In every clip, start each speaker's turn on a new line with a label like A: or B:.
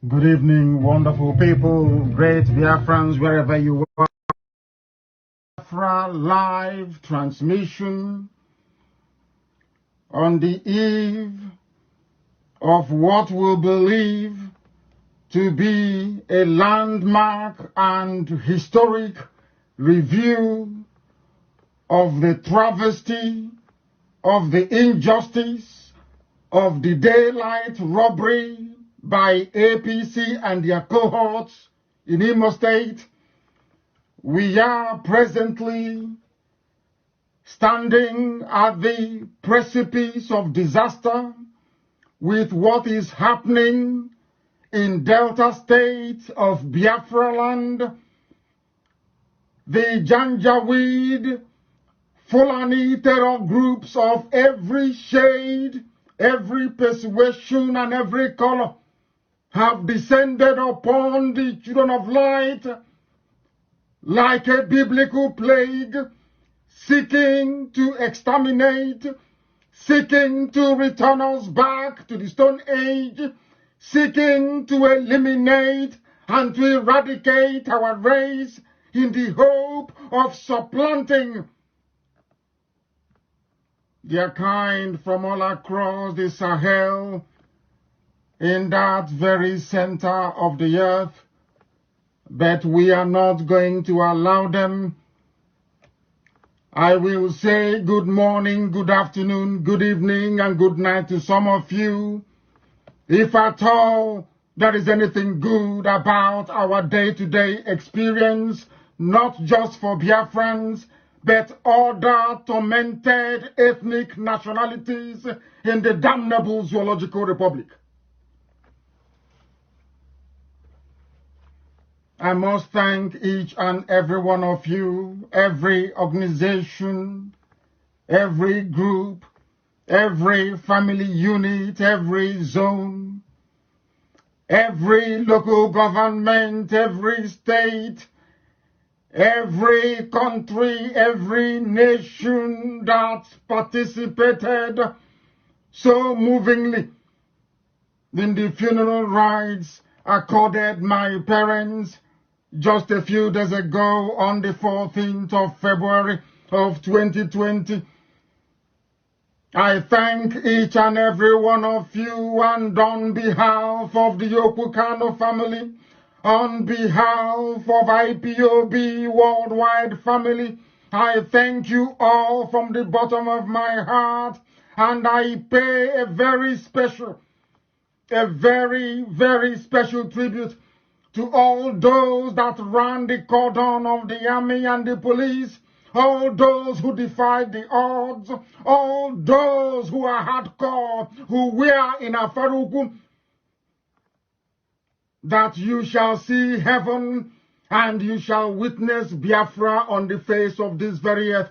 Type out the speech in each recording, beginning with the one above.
A: Good evening, wonderful people, great Biafrans, wherever you are. Biafra live transmission on the eve of what we'll believe to be a landmark and historic review of the travesty, of the injustice, of the daylight robbery by APC and their cohorts in Imo State. We are presently standing at the precipice of disaster with what is happening in Delta State of Biafra land. The Janjaweed, Fulani terror groups of every shade, every persuasion and every color have descended upon the children of light like a biblical plague, seeking to exterminate, seeking to return us back to the Stone Age, seeking to eliminate and to eradicate our race in the hope of supplanting their kind from all across the Sahel in that very center of the earth. But we are not going to allow them. I will say good morning, good afternoon, good evening, and good night to some of you. If at all there is anything good about our day-to-day experience, not just for Biafrans, but other tormented ethnic nationalities in the damnable zoological republic. I must thank each and every one of you, every organization, every group, every family unit, every zone, every local government, every state, every country, every nation that participated so movingly in the funeral rites accorded my parents just a few days ago on the 14th of February of 2020. I thank each and every one of you, and on behalf of the Kanu family, on behalf of IPOB worldwide family, I thank you all from the bottom of my heart, and I pay a very, very special tribute to all those that ran the cordon of the army and the police, all those who defied the odds, all those who are hardcore, who were in Afaruku, that you shall see heaven and you shall witness Biafra on the face of this very earth.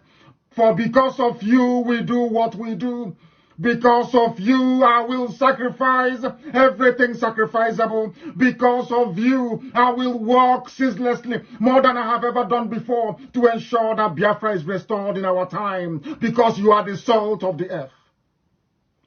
A: For because of you we do what we do. Because of you, I will sacrifice everything sacrificable. Because of you, I will work ceaselessly, more than I have ever done before, to ensure that Biafra is restored in our time. Because you are the salt of the earth.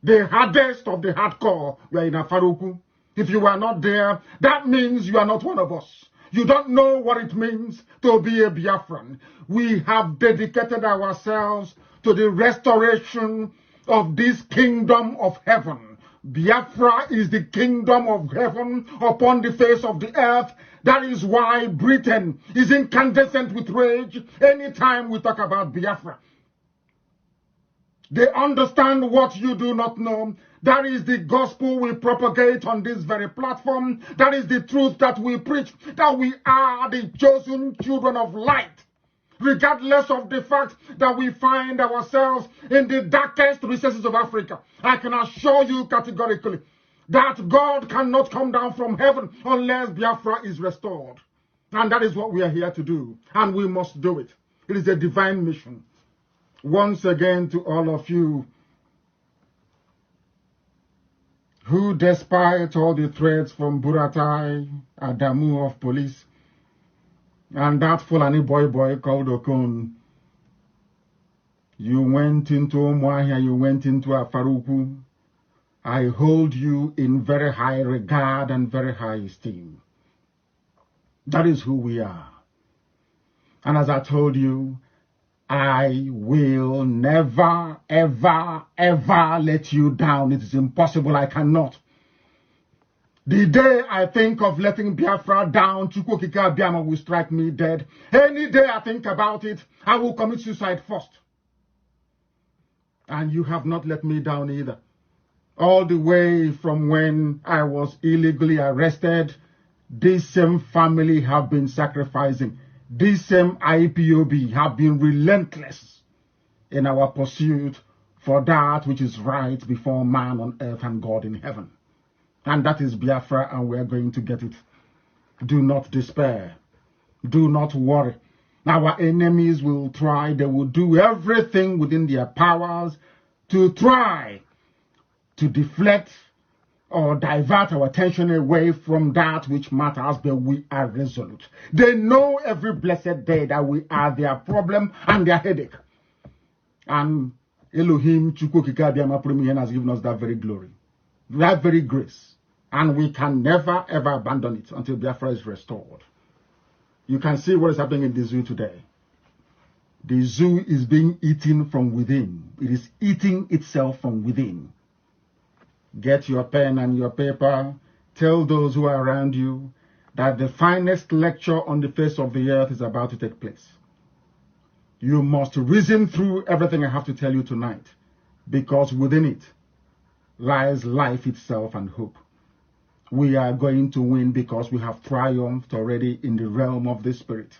A: The hardest of the hardcore were in Afaruku. If you are not there, that means you are not one of us. You don't know what it means to be a Biafran. We have dedicated ourselves to the restoration of this kingdom of heaven. Biafra is the kingdom of heaven upon the face of the earth. That is why Britain is incandescent with rage anytime we talk about Biafra. They understand what you do not know. That is the gospel we propagate on this very platform. That is the truth that we preach, that we are the chosen children of light. Regardless of the fact that we find ourselves in the darkest recesses of Africa, I can assure you categorically that God cannot come down from heaven unless Biafra is restored. And that is what we are here to do, and we must do it. It is a divine mission. Once again to all of you who, despite all the threats from Buratai, Adamu of police, and that Fulani boy called Okon, you went into Umuahia, you went into Afaruku, I hold you in very high regard and very high esteem. That is who we are. And as I told you, I will never, ever, ever let you down. It is impossible. I cannot. The day I think of letting Biafra down, Chukwokika Biama will strike me dead. Any day I think about it, I will commit suicide first. And you have not let me down either. All the way from when I was illegally arrested, this same family have been sacrificing. This same IPOB have been relentless in our pursuit for that which is right before man on earth and God in heaven. And that is Biafra, and we are going to get it. Do not despair. Do not worry. Our enemies will try. They will do everything within their powers to try to deflect or divert our attention away from that which matters, but we are resolute. They know every blessed day that we are their problem and their headache. And Elohim Chukwokika Biama Premium has given us that very glory, that very grace. And we can never, ever abandon it until Biafra is restored. You can see what is happening in the zoo today. The zoo is being eaten from within. It is eating itself from within. Get your pen and your paper. Tell those who are around you that the finest lecture on the face of the earth is about to take place. You must reason through everything I have to tell you tonight, because within it lies life itself and hope. We are going to win because we have triumphed already in the realm of the spirit.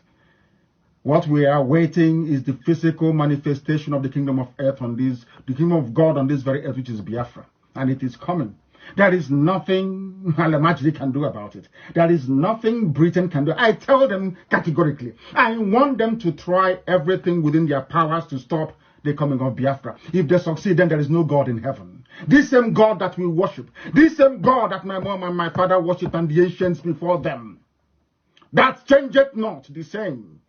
A: What we are waiting is the physical manifestation of the kingdom of earth on this, the kingdom of God on this very earth, which is Biafra. And it is coming. There is nothing Alamajiri can do about it. There is nothing Britain can do. I tell them categorically, I want them to try everything within their powers to stop the coming of Biafra. If they succeed, then there is no God in heaven. This same God that we worship, this same God that my mom and my father worship and the ancients before them, that changeth not, the same.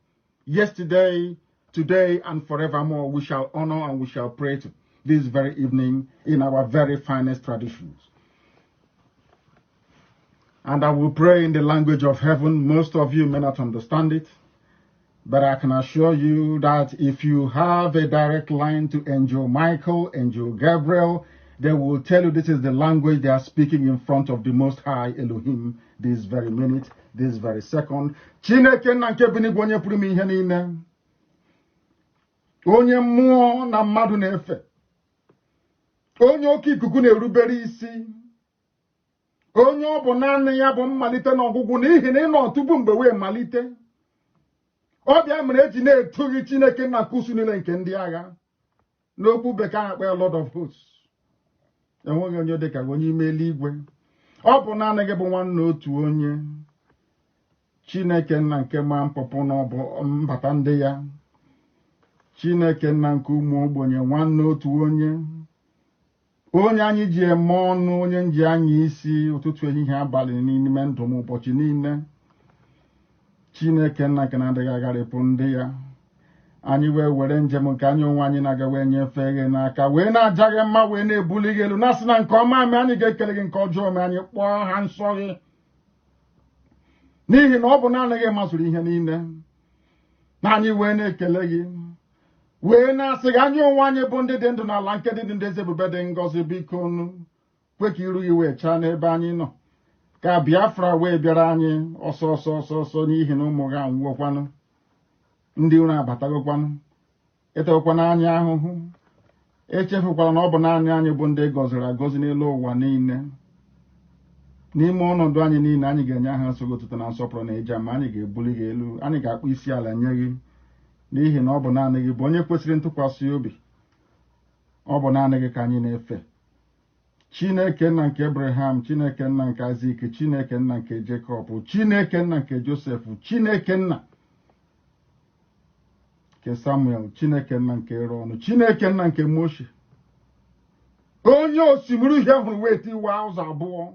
A: Yesterday, today, and forevermore, we shall honor and we shall pray to this very evening in our very finest traditions. And I will pray in the language of heaven. Most of you may not understand it, but I can assure you that if you have a direct line to Angel Michael, Angel Gabriel, they will tell you this is the language they are speaking in front of the Most High Elohim this very minute, this very second. Chineke na nke bi n'igwe onye pụrụ ime ihe niile. Onye mmụọ na mmadụ na-efe. Onye oke ikuku na-erubere isi. Onye ọ bụ naanị ya bụ mmalite na ọgwụgwụ n'ihi na ị nọ tupu mgbe wee malite. Ọ bịa mere eji na-etughị Chineke na kusu niile nke ndị agha. N'okwu bekee akpa Lord of Hosts. Enweghị onye dị ka onye ime eluigwe. Ọ bụ naanị gị bụ nwanne otu onye. Chineke nna nke ma mpụpụ na ọ bụ mbata ndị ya. Chineke nna nke ụmụ ogbenye nwanne otu onye. Onye anyị ji eme ọnụ, onye nji anyị isi ụtụtụ ehihie abalị n'ime ndụ m ụbọchị niile. Chineke nna nke na-adịghị agharịpụ ndị ya. Anyị wee were njem nke anyị onwe anyị na-aga wee nyefee gị n'aka, wee na-aja gị mma, wee na-ebuli gị elu, na-asị na nke ọma mee anyị ga-ekele gị, nke ọjọọ mee anyị kpọọ ha nsọ gị. N'ihi na ọ bụ naanị gị masịrị ihe niile. Na anyị wee na-ekele gị. Wee na-asị gị anyị onwe anyị bụ ndị dị ndụ n'ala nke dị ndị eze ebube dị ngọzi, biko nụ kwe ka iru gị wee chaa n'ebe anyị nọ. Ka Biafra wee bịara anyị ọsọ ọsọ ọsọ ọsọ n'ihi na ụmụ gị anwụọkwanụ. Ndị unu abatagokwanụ. Etewekwana anyị ahụhụ. Echefukwala na ọ bụ naanị anyị bụ ndị gọziri agọzi n'elu ụwa niile. N'ime ọnọdụ anyị niile, anyị ga-enye aha nsogbu otuto na nsọpụrụ na ịja, ma anyị ga-ebuli gị elu, anyị ga-akpụ isi ala nye gị. N'ihi na ọ bụ naanị gị bụ onye kwesịrị ntụkwasị obi. Ọ bụ naanị gị ka anyị na-efe. Chineke nna nke Abraham, Chineke nna nke Isaac, Chineke nna nke Jacob, Chineke nna nke Joseph, Chineke nna nke Samuel, Chineke nna nke Aaron, Chineke nna nke Moshe. Onye osimiri uhie hụrụ wee tiwa ụzọ abụọ.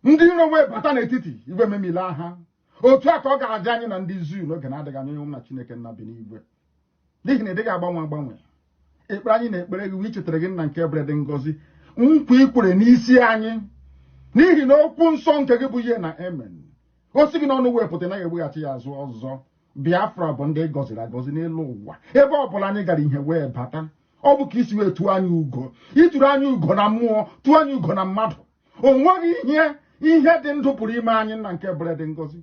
A: Ndị iro wee bata n'etiti igwe memila ha. Otu a ka ọ ga-adị anyị na ndị zuu n'oge na-adịghị anya na Chineke nna bi n'igwe. N'ihi na ị dịghị agbanwe agbanwe. Ekpere anyị na-ekpere gị wee chetara gị nna nke ebere dị ngọzi. nkwa ikwere n'isi anyị n'ihi na okwu nsọ nke gị bụ ihe na amen. O si gị n'ọnụ wepụta na eweghachi ya azụ ọzọ. Biafra bụ ndị gọziri agọzi n'elu ụwa. Ebe ọbụla anyị gara ihe wee bata. Ọ bụ ka isi wee tụọ anyị ugo. Ịtụrụ anyị ugo na mmụọ, tụọ anyị ugo na mmadụ. O nweghị ihe dị ndụ pụrụ ime anyị na nke bere dị ngọzi.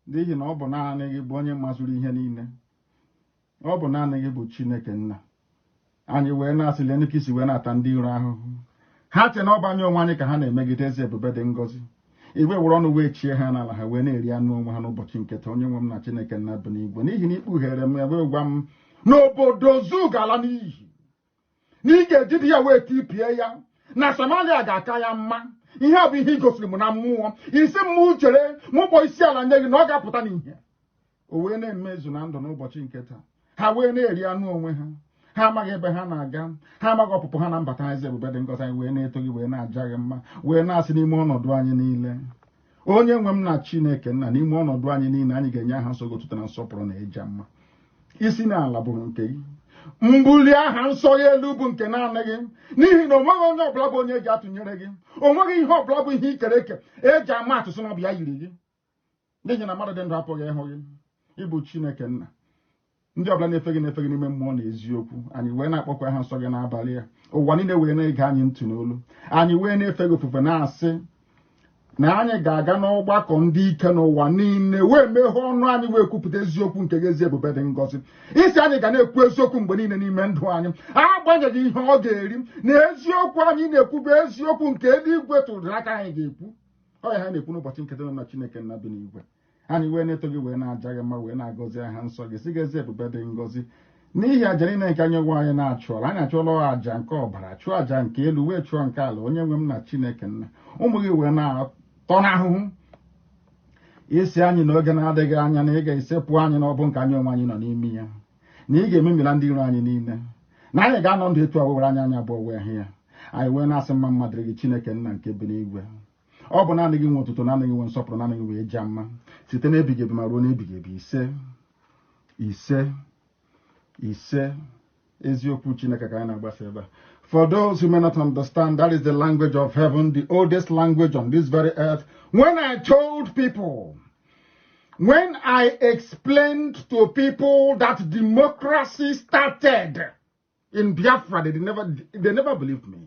A: N'ihi na ọ bụ naanị gị bụ onye mazuru ihe niile. Ọ bụ naanị gị bụ Chineke nna. Anyị wee na-asịle ndị ka isi wee na-ata ndị iro ahụhụ. Ha che na ọ bụ anyị onwe anyị ka ha na-emegide ezi ebube dị ngọzi. Iwe were ọnụ wee chie ha n'ala ha wee na-eri anụ onwe ha n'ụbọchị nketa. Onye nwe m na Chineke nna bụ n'igwe. N'ihi na ikpughere m wee gwa m n'obodo zu gala n'ihi na ị ga-ejide ya wee tipie ya na Somalia ga-aka ya mma. Ihe a bụ ihe i gosiri m na mmụọ. Isi m chere mụ kpọ isi ala nye gị na ọ ga-apụta n'ihe. O wee na-emezu na ndụ n'ụbọchị nketa. Ha wee na-eri anụ onwe ha. Ha amaghị ebe ha na-aga. Ha amaghị ọpụpụ ha na mbata ha ezi ebube dị ngọzi. Anyị wee na-eto gị wee na-aja gị mma wee na-asị n'ime ọnọdụ anyị niile. Onye nwe m na Chineke nna, n'ime ọnọdụ anyị niile anyị ga-enye aha nsọ gị otuto na nsọpụrụ na ịja mma. Isi n'ala bụ nke gị. Mbuli aha nsọ ya elu bụ nke naanị gị. N'ihi na onweghị onye ọbụla bụ onye eji atụnyere gị. Onweghị ihe ọbụla bụ ihe ikere eke eji ama atụ sị na ọ bụ ya yiri gị. N'ihi na mmadụ dị ndụ apụghị ịhụ gị. Ịbụ Chineke nna. Ndị ọbụla na-efe gị n'ime mmụọ na eziokwu. Anyị wee na-akpọkwa aha nsọ gị n'abalị ya. Ụwa niile wee na-ege anyị ntị n'olu. Anyị wee na-efe gị ofufe na-asị na anyị ga-aga n'ọgbakọ ndị ike n'ụwa niile wee meghee ọnụ anyị wee kwupụta eziokwu nke gị ezi ebube dị ngọzi. Isi anyị ga na-ekwu eziokwu mgbe niile n'ime ndụ anyị. Agbanyeghị ihe ọ ga-eri na eziokwu anyị na-ekwu bụ eziokwu nke eluigwe tụrụ aka anyị ga-ekwu. Ọ ya ha na-ekwu n'ụbọchị nketa na Chineke nna bi n'igwe. Anyị wee na-eto gị wee na-aja gị mma wee na-agọzi aha nsọ gị si gị ezi ebube dị ngọzi. N'ihi aja niile nke anyị nwe anyị na-achụọla. Anyị achụọla aja nke ọbara, chụọ aja nke elu wee chụọ nke ala. Onye nwe m na Chineke nna, ụmụ gị wee na-atọ n'ahụhụ. Isi anyị n'oge na-adịghị anya na ị ga-esepụ anyị n'ọbụ nke anyị onwe anyị nọ n'ime ya. Na ị ga-ememila ndị iro anyị niile. Na anyị ga-anọ ndụ etu awụwere anyị abụọ wee hụ ya. Anyị wee na-asị mma mma dịrị gị Chineke nna nke bi n'igwe. Ọ bụ naanị gị nwe ụtụtụ, naanị gị nwe nsọpụrụ, naanị gị wee jaa mma. Site n'ebighị ebi ma ruo n'ebighị ebi. Ise. Eziokwu Chineke ka anyị na-agbasa ebe a. For those who may not understand, that is the language of heaven, the oldest language on this very earth. When I told people, when I explained to people that democracy started in Biafra, they never believed me.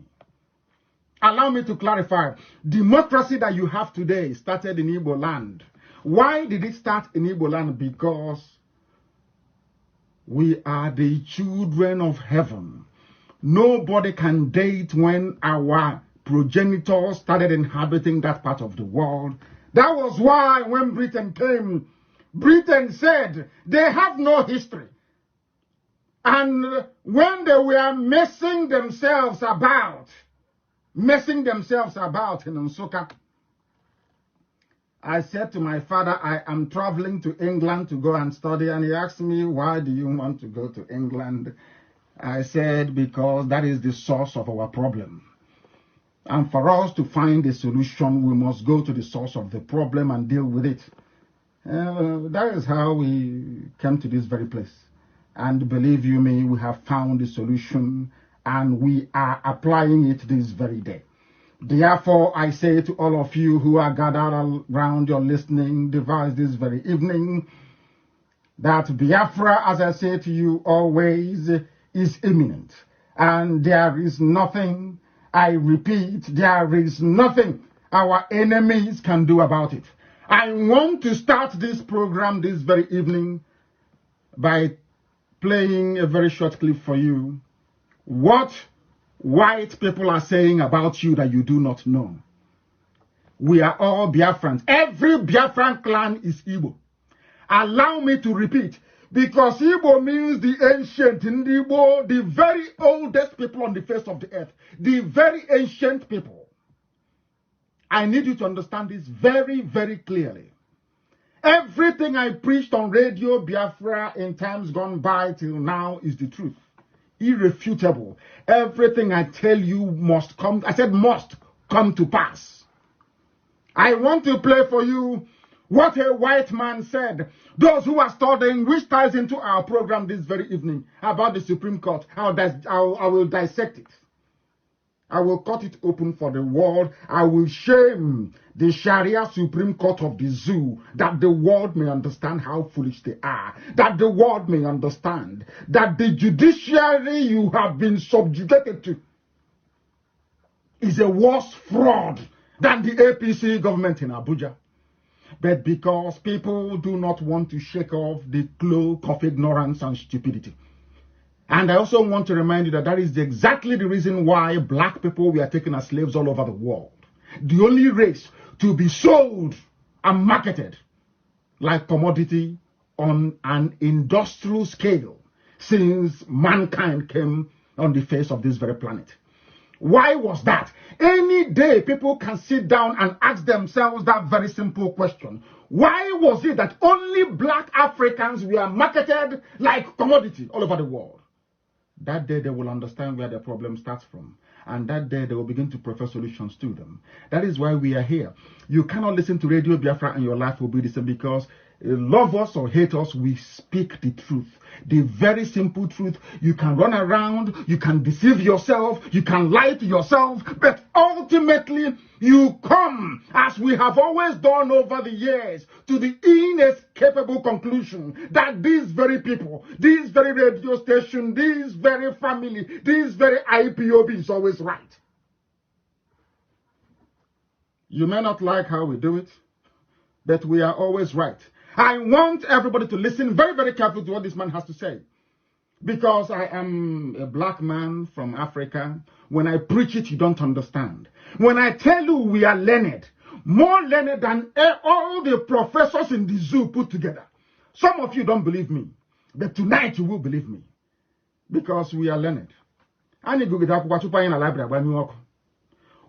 A: Allow me to clarify. Democracy that you have today started in Igbo land. Why did it start in Igbo land? Because we are the children of heaven. Nobody can date when our progenitors started inhabiting that part of the world. That was why when Britain came, Britain said they have no history. And when they were messing themselves about in Nsukka, I said to my father, I am traveling to England to go and study. And he asked me, why do you want to go to England? I said, because that is the source of our problem. And for us to find a solution, we must go to the source of the problem and deal with it. That is how we came to this very place. And believe you me, we have found the solution and we are applying it this very day. Therefore, I say to all of you who are gathered around your listening device this very evening, that Biafra, as I say to you always, is imminent. And there is nothing, I repeat, there is nothing our enemies can do about it. I want to start this program this very evening by playing a very short clip for you. What white people are saying about you that you do not know. We are all Biafrans. Every Biafran clan is Igbo. Allow me to repeat, because Igbo means the ancient, Igbo, the very oldest people on the face of the earth, the very ancient people. I need you to understand this very, very clearly. Everything I preached on Radio Biafra in times gone by till now is the truth. Irrefutable. Everything I tell you must come, I said must come to pass. I want to play for you what a white man said. Those who are studying, which ties into our program this very evening about the Supreme Court. I will dissect it. I will cut it open for the world. I will shame the Sharia Supreme Court of the zoo, that the world may understand how foolish they are, that the world may understand that the judiciary you have been subjugated to is a worse fraud than the APC government in Abuja. But because people do not want to shake off the cloak of ignorance and stupidity. And I also want to remind you that that is exactly the reason why black people were taken as slaves all over the world. The only race to be sold and marketed like commodity on an industrial scale since mankind came on the face of this very planet. Why was that? Any day people can sit down and ask themselves that very simple question. Why was it that only black Africans were marketed like commodity all over the world? That day they will understand where the problem starts from. And that day they will begin to prefer solutions to them. That is why we are here. You cannot listen to Radio Biafra and your life will be the same, because love us or hate us, we speak the truth. The very simple truth. You can run around, you can deceive yourself, you can lie to yourself, but ultimately you come, as we have always done over the years, to the inescapable conclusion that these very people, this very radio station, this very family, this very IPOB is always right. You may not like how we do it, but we are always right. I want everybody to listen very, very carefully to what this man has to say. Because I am a black man from Africa. When I preach it, you don't understand. When I tell you we are learned, more learned than all the professors in the zoo put together. Some of you don't believe me. But tonight you will believe me. Because we are learned.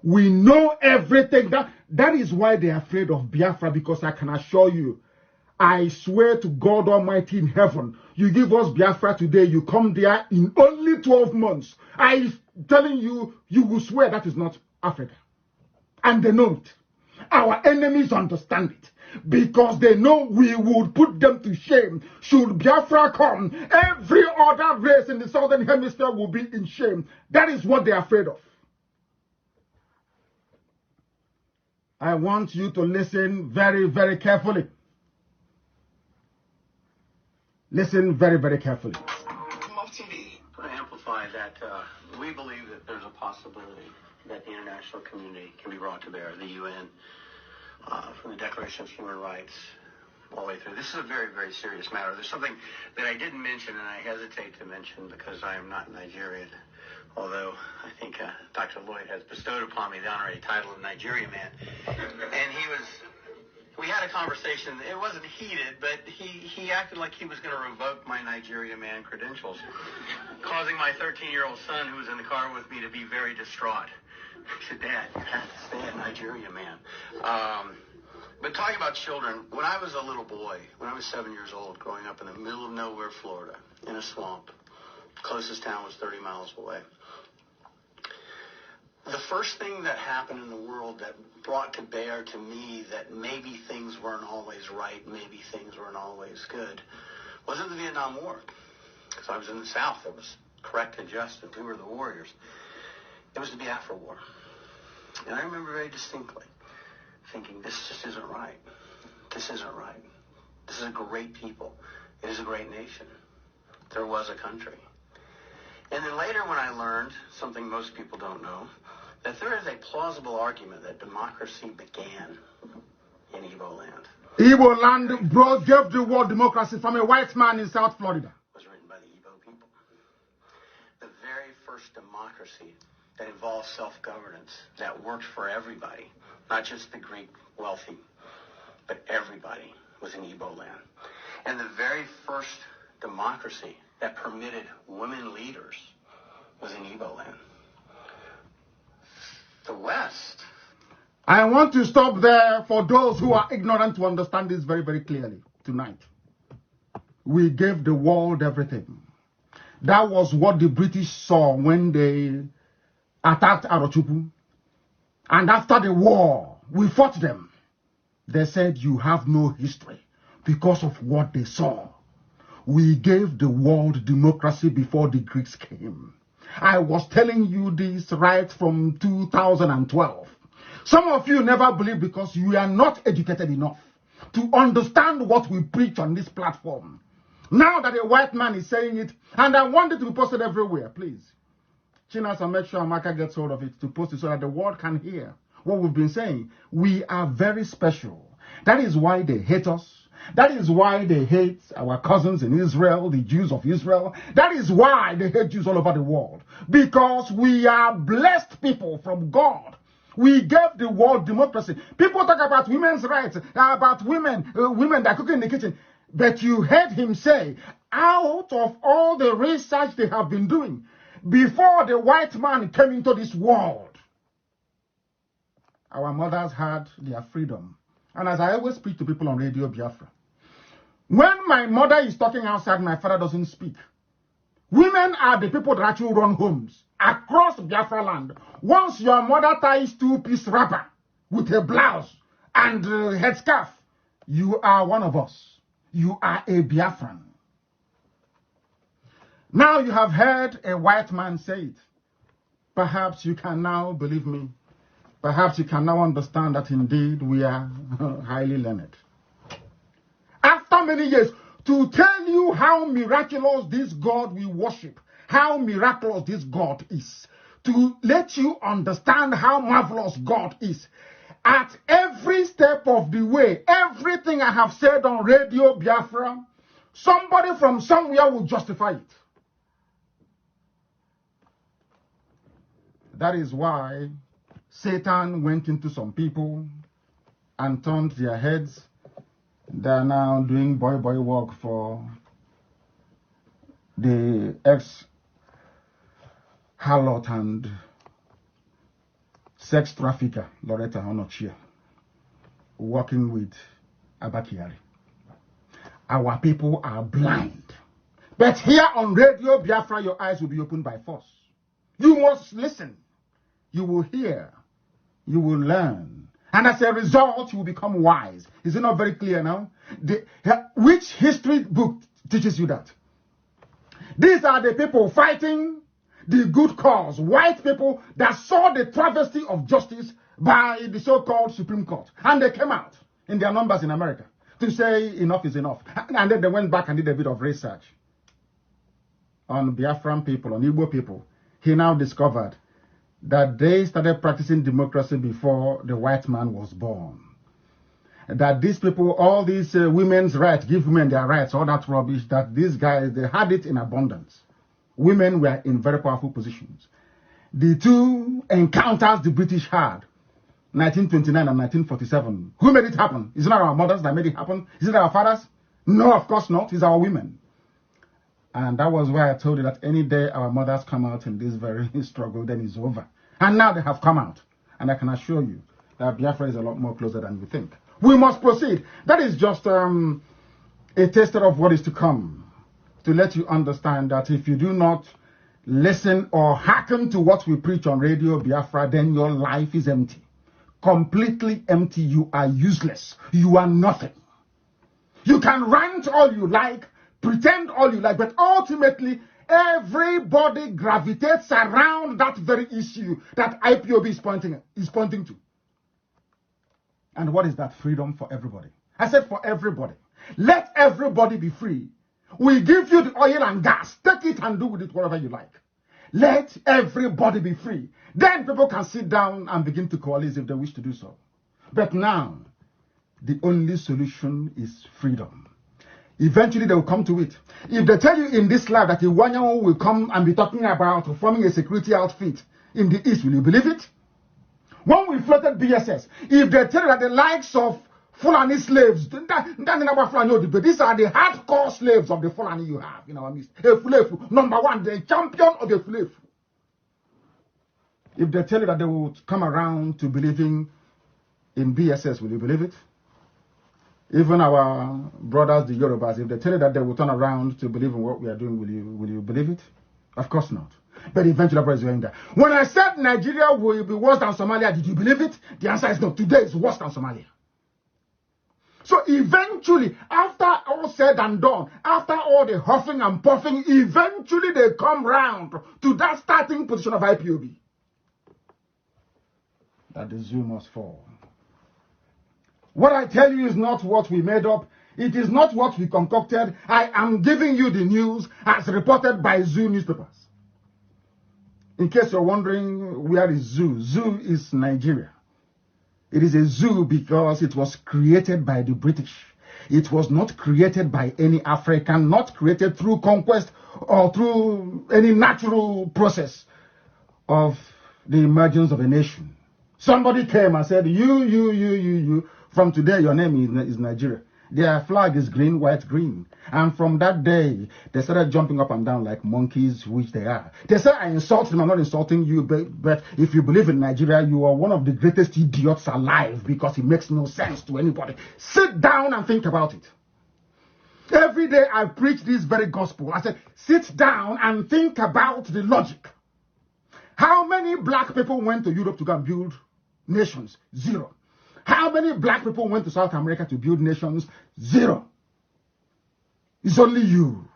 A: We know everything. That is why they are afraid of Biafra, because I can assure you, I swear to God Almighty in heaven, you give us Biafra today, you come there in only 12 months. I'm telling you, you will swear that is not Africa. And they know it. Our enemies understand it. Because they know we would put them to shame. Should Biafra come, every other race in the southern hemisphere will be in shame. That is what they are afraid of. I want you to listen very, very carefully. Listen very, very carefully.
B: To amplify that, we believe that there's a possibility that the international community can be brought to bear, the UN, from the Declaration of Human Rights all the way through. This is a very, very serious matter. There's something that I didn't mention, and I hesitate to mention because I am not Nigerian, although I think Dr. Lloyd has bestowed upon me the honorary title of Nigeria Man. And we had a conversation. It wasn't heated, but he acted like he was going to revoke my Nigeria Man credentials, causing my 13-year-old son, who was in the car with me, to be very distraught. He said, "Dad, you have to stay a Nigeria Man." But talking about children, when I was a little boy, when I was 7 years old, growing up in the middle of nowhere, Florida, in a swamp, the closest town was 30 miles away. The first thing that happened in the world that brought to bear to me that maybe things weren't always right, maybe things weren't always good, wasn't the Vietnam War. Because I was in the South. It was correct and just, and we were the warriors. It was the Biafra War. And I remember very distinctly thinking, this just isn't right. This isn't right. This is a great people. It is a great nation. There was a country. And then later when I learned, something most people don't know, that there is a plausible argument that democracy began in Igbo land.
A: Igbo land gave the world democracy from a white man in South Florida.
B: It was written by the Igbo people. The very first democracy that involved self-governance, that worked for everybody, not just the Greek wealthy, but everybody, was in Igbo land. And the very first democracy that permitted women leaders was in Igbo land. The West.
A: I want to stop there for those who are ignorant to understand this very, very clearly tonight. We gave the world everything. That was what the British saw when they attacked Arochukwu. And after the war, we fought them. They said, you have no history because of what they saw. We gave the world democracy before the Greeks came. I was telling you this right from 2012. Some of you never believe because you are not educated enough to understand what we preach on this platform. Now that a white man is saying it, and I want it to be posted everywhere, please. Chinasa, make sure Amaka gets hold of it to post it so that the world can hear what we've been saying. We are very special. That is why they hate us. That is why they hate our cousins in Israel, the Jews of Israel. That is why they hate Jews all over the world. Because we are blessed people from God. We gave the world democracy. People talk about women's rights, about women that cook in the kitchen. But you heard him say, out of all the research they have been doing, before the white man came into this world, our mothers had their freedom. And as I always speak to people on Radio Biafra, when my mother is talking outside, my father doesn't speak. Women are the people that actually run homes across Biafra land. Once your mother ties two-piece wrapper with a blouse and a headscarf, you are one of us. You are a Biafran. Now you have heard a white man say it. Perhaps you can now believe me. Perhaps you can now understand that indeed we are highly learned. After many years, to tell you how miraculous this God we worship, how miraculous this God is, to let you understand how marvelous God is, at every step of the way, everything I have said on Radio Biafra, somebody from somewhere will justify it. That is why Satan went into some people and turned their heads. They are now doing boy work for the ex-harlot and sex trafficker, Loretta Onochia, working with Abakiari. Our people are blind. But here on Radio Biafra, your eyes will be opened by force. You must listen. You will hear. You will learn. And as a result, you will become wise. Is it not very clear now? Which history book teaches you that? These are the people fighting the good cause. White people that saw the travesty of justice by the so-called Supreme Court. And they came out in their numbers in America to say enough is enough. And then they went back and did a bit of research on Biafran people, on Igbo people. He now discovered that they started practicing democracy before the white man was born. That these people, all these women's rights, give women their rights, all that rubbish, that these guys, they had it in abundance. Women were in very powerful positions. The two encounters the British had, 1929 and 1947. Who made it happen? Is it not our mothers that made it happen? Is it our fathers? No, of course not. It's our women. And that was why I told you that any day our mothers come out in this very struggle, then it's over. And now they have come out. And I can assure you that Biafra is a lot more closer than you think. We must proceed. That is just a taster of what is to come. To let you understand that if you do not listen or hearken to what we preach on Radio Biafra, then your life is empty. Completely empty. You are useless. You are nothing. You can rant all you like, pretend all you like, but ultimately everybody gravitates around that very issue that IPOB is pointing to. And what is that? Freedom for everybody. I said for everybody. Let everybody be free. We give you the oil and gas. Take it and do with it whatever you like. Let everybody be free. Then people can sit down and begin to coalesce if they wish to do so. But now, the only solution is freedom. Eventually they will come to it. If they tell you in this life that Iwanyan will come and be talking about forming a security outfit in the East, will you believe it? When we floated BSS, if they tell you that the likes of Fulani slaves, these are the hardcore slaves of the Fulani you have in our midst. Efulefu, number one, the champion of the Efulefu. If they tell you that they will come around to believing in BSS, will you believe it? Even our brothers, the Yorubas, if they tell you that they will turn around to believe in what we are doing, will you believe it? Of course not. But eventually, everybody is going there. When I said Nigeria will be worse than Somalia, did you believe it? The answer is no. Today is worse than Somalia. So eventually, after all said and done, after all the huffing and puffing, eventually they come round to that starting position of IPOB. That the zoo must fall. What I tell you is not what we made up. It is not what we concocted. I am giving you the news as reported by zoo newspapers. In case you're wondering, where is zoo? Zoo is Nigeria. It is a zoo because it was created by the British. It was not created by any African, not created through conquest or through any natural process of the emergence of a nation. Somebody came and said, you, from today your name is Nigeria. Their flag is green, white, green. And from that day, they started jumping up and down like monkeys, which they are. They say, I insult them, I'm not insulting you, but if you believe in Nigeria, you are one of the greatest idiots alive because it makes no sense to anybody. Sit down and think about it. Every day I preach this very gospel. I said, sit down and think about the logic. How many black people went to Europe to go and build nations? 0. How many black people went to South America to build nations? 0. It's only you,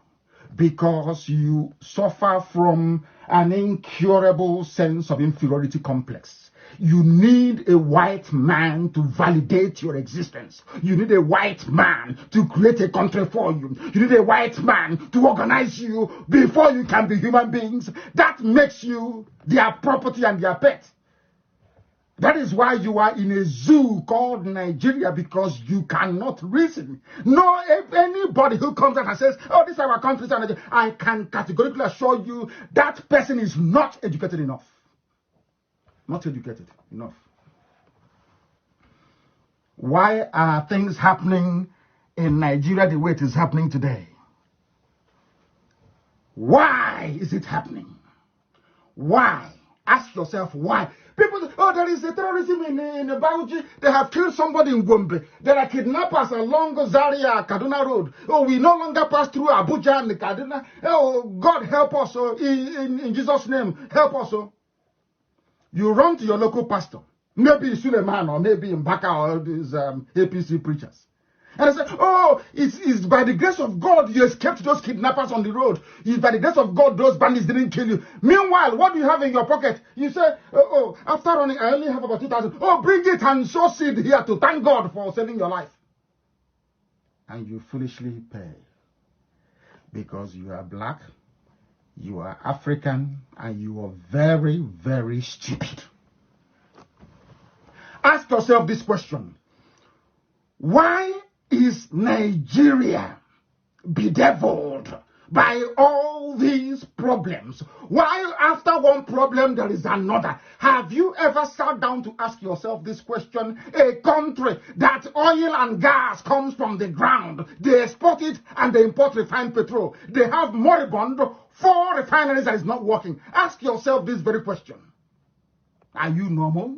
A: because you suffer from an incurable sense of inferiority complex. You need a white man to validate your existence. You need a white man to create a country for you. You need a white man to organize you before you can be human beings. That makes you their property and their pet. That is why you are in a zoo called Nigeria, because you cannot reason. No, if anybody who comes out and says, oh, this is our country, I can categorically assure you that person is not educated enough. Not educated enough. Why are things happening in Nigeria the way it is happening today? Why is it happening? Why? Ask yourself why. People, oh, there is a terrorism in Bauchi. They have killed somebody in Gombe. There are kidnappers along Zaria, Kaduna Road. Oh, we no longer pass through Abuja and Kaduna. Oh, God help us. Oh, in Jesus' name, help us. Oh. You run to your local pastor. Maybe Suleiman or maybe Mbaka or these APC preachers. And I say, oh, it's by the grace of God you escaped those kidnappers on the road. It's by the grace of God those bandits didn't kill you. Meanwhile, what do you have in your pocket? You say, oh, after running, I only have about 2,000. Oh, bring it and sow seed here to thank God for saving your life. And you foolishly pay. Because you are black, you are African, and you are very, very stupid. Ask yourself this question. Why is Nigeria bedeviled by all these problems? Why after one problem there is another? Have you ever sat down to ask yourself this question? A country that oil and gas comes from the ground, they export it and they import refined petrol. They have moribund 4 refineries that is not working. Ask yourself this very question. Are you normal?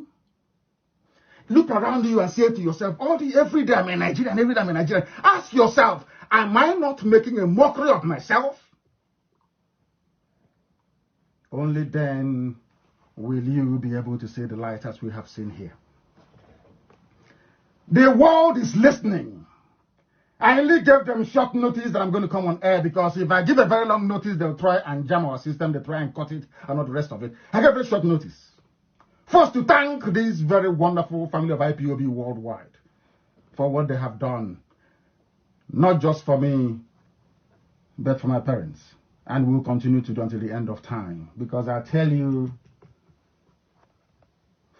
A: Look around you and say to yourself, every day I'm in Nigeria and every day I'm in Nigeria. Ask yourself, am I not making a mockery of myself? Only then will you be able to see the light as we have seen here. The world is listening. I only gave them short notice that I'm going to come on air, because if I give a very long notice, they'll try and jam our system, they'll try and cut it and not the rest of it. I gave a short notice. First, to thank this very wonderful family of IPOB worldwide for what they have done, not just for me, but for my parents, and will continue to do until the end of time. Because I tell you,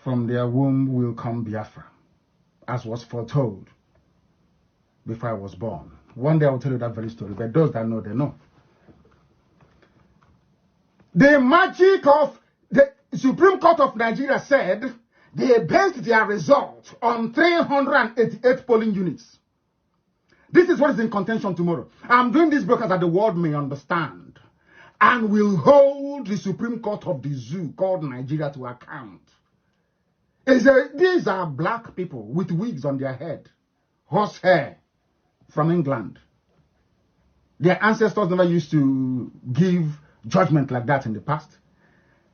A: from their womb will come Biafra, as was foretold before I was born. One day I will tell you that very story, but those that know, they know. The magic of the Supreme Court of Nigeria said they based their result on 388 polling units. This is what is in contention tomorrow. I'm doing this because that the world may understand, and will hold the Supreme Court of the zoo called Nigeria to account. These are black people with wigs on their head, horse hair from England. Their ancestors never used to give judgment like that in the past.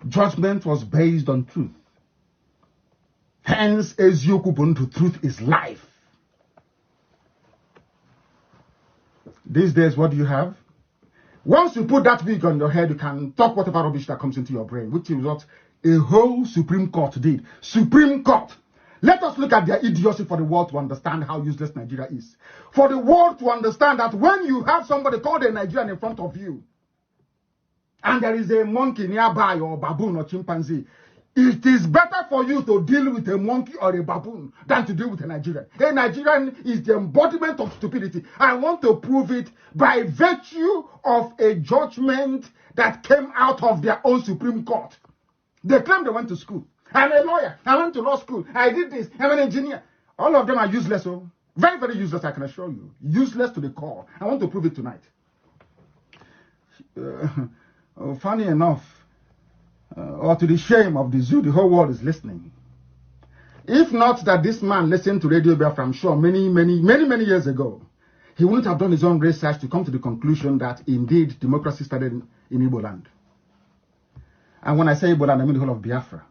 A: Judgment was based on truth. Hence, Eziokwu Buntu, truth is life. These days, what do you have? Once you put that wig on your head, you can talk whatever rubbish that comes into your brain, which is what a whole Supreme Court did. Supreme Court. Let us look at their idiocy for the world to understand how useless Nigeria is. For the world to understand that when you have somebody called a Nigerian in front of you, and there is a monkey nearby, or baboon or chimpanzee, it is better for you to deal with a monkey or a baboon than to deal with a Nigerian. A Nigerian is the embodiment of stupidity. I want to prove it by virtue of a judgment that came out of their own Supreme Court. They claim they went to school. I'm a lawyer. I went to law school. I did this. I'm an engineer. All of them are useless. Oh, very, very useless, I can assure you. Useless to the core. I want to prove it tonight. Funny enough, or to the shame of the zoo, the whole world is listening. If not that this man listened to Radio Biafra, I'm sure many years ago, he wouldn't have done his own research to come to the conclusion that indeed democracy started in Igbo land. And when I say Igbo land, I mean the whole of Biafra.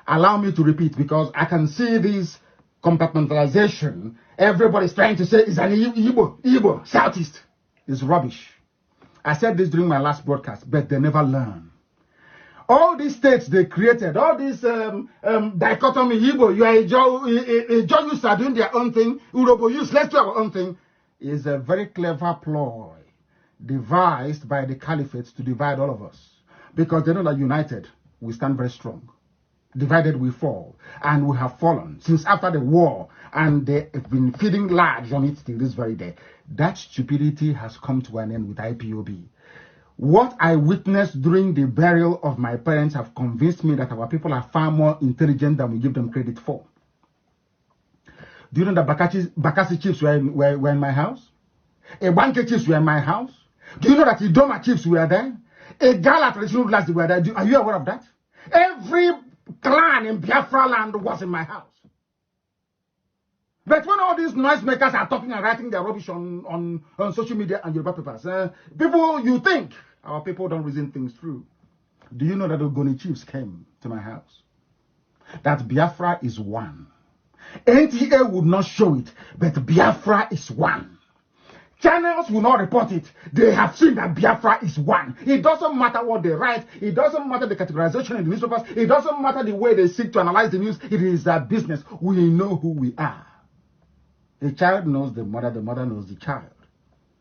A: Allow me to repeat, because I can see this compartmentalization. Everybody's trying to say it's an Igbo, Southeast. It's rubbish. I said this during my last broadcast, but they never learn. All these states they created, all this dichotomy, Igbo, you are a Jews are doing their own thing, Urobo use, let's do our own thing, is a very clever ploy devised by the caliphates to divide all of us. Because they know that united, we stand very strong. Divided, we fall. And we have fallen since after the war, and they have been feeding large on it till this very day. That stupidity has come to an end with IPOB. What I witnessed during the burial of my parents have convinced me that our people are far more intelligent than we give them credit for. Do you know that Bakassi chiefs were in my house? Ebanke chiefs were in my house? Do you know that Idoma chiefs were there? Gala traditional rulers were there. Are you aware of that? Every clan in Biafra land was in my house. But when all these noisemakers are talking and writing their rubbish on social media and Yoruba papers, people, you think our people don't reason things through. Do you know that the Ogoni chiefs came to my house? That Biafra is one. NTA would not show it, but Biafra is one. Channels will not report it. They have seen that Biafra is one. It doesn't matter what they write. It doesn't matter the categorization in the newspapers. It doesn't matter the way they seek to analyze the news. It is their business. We know who we are. The child knows the mother knows the child.